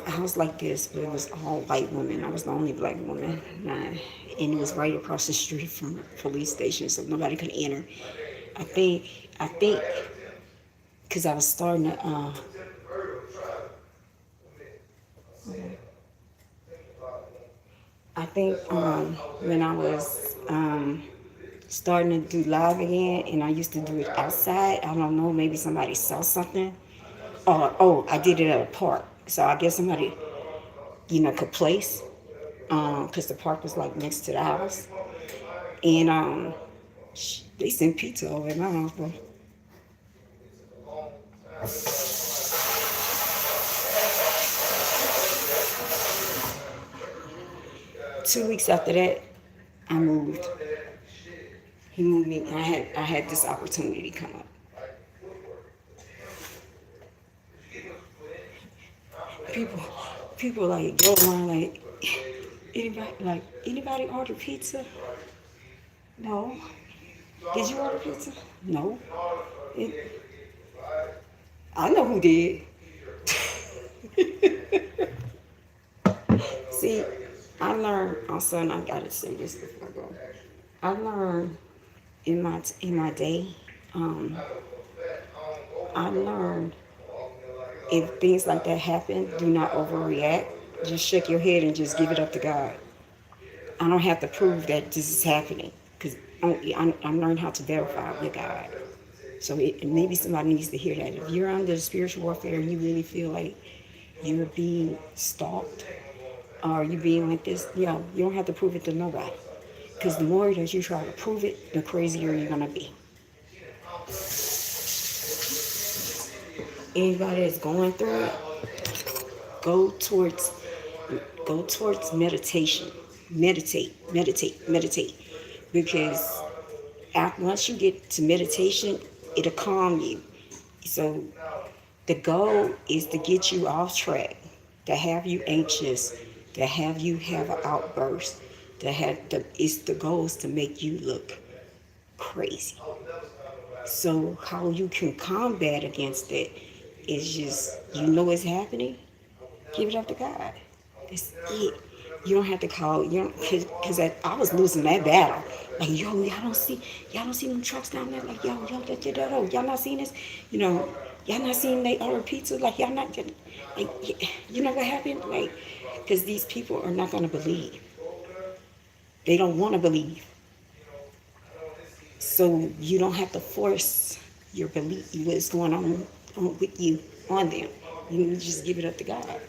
house like this, but it was all white women. I was the only black woman, and it was right across the street from the police station, so nobody could enter. I think, because I was starting to, I think when I was starting to do live again, and I used to do it outside. I don't know, maybe somebody saw something. Or, I did it at a park. So I guess somebody, could place. Because the park was like next to the house. And they sent pizza over at my house, bro. 2 weeks after that, I moved. He moved me. I had this opportunity come up. People like go around like anybody order pizza? No. Did you order pizza? No. I know who did. See, I learned also, and I gotta say this before I go. I learned in my day, I learned if things like that happen, do not overreact. Just shake your head and just give it up to God. I don't have to prove that this is happening, because I'm learning how to verify with God. So maybe somebody needs to hear that. If you're under spiritual warfare and you really feel like you're being stalked or you being like this, you don't have to prove it to nobody. Because the more that you try to prove it, the crazier you're gonna be. Anybody that's going through it, go towards meditation. Meditate. Because once you get to meditation, it'll calm you. So the goal is to get you off track, to have you anxious, to have you have an outburst, the goal is to make you look crazy. So how you can combat against it is just, it's happening, give it up to God. That's it. You don't have to call, because I was losing that battle. Like, y'all don't see them trucks down there? Like, y'all not seeing this? Y'all not seeing they order pizza? Like, y'all not, like, you know what happened? Like, because these people are not going to believe. They don't want to believe. So you don't have to force your belief, what's going on with you, on them. You just give it up to God.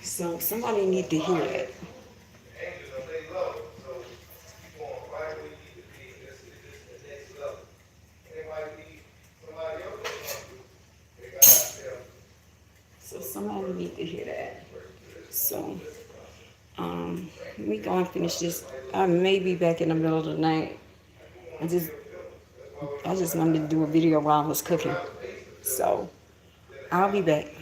So somebody need to hear that. So somebody need to hear that. So we go and finish this. I may be back in the middle of the night. I just wanted to do a video while I was cooking. So I'll be back.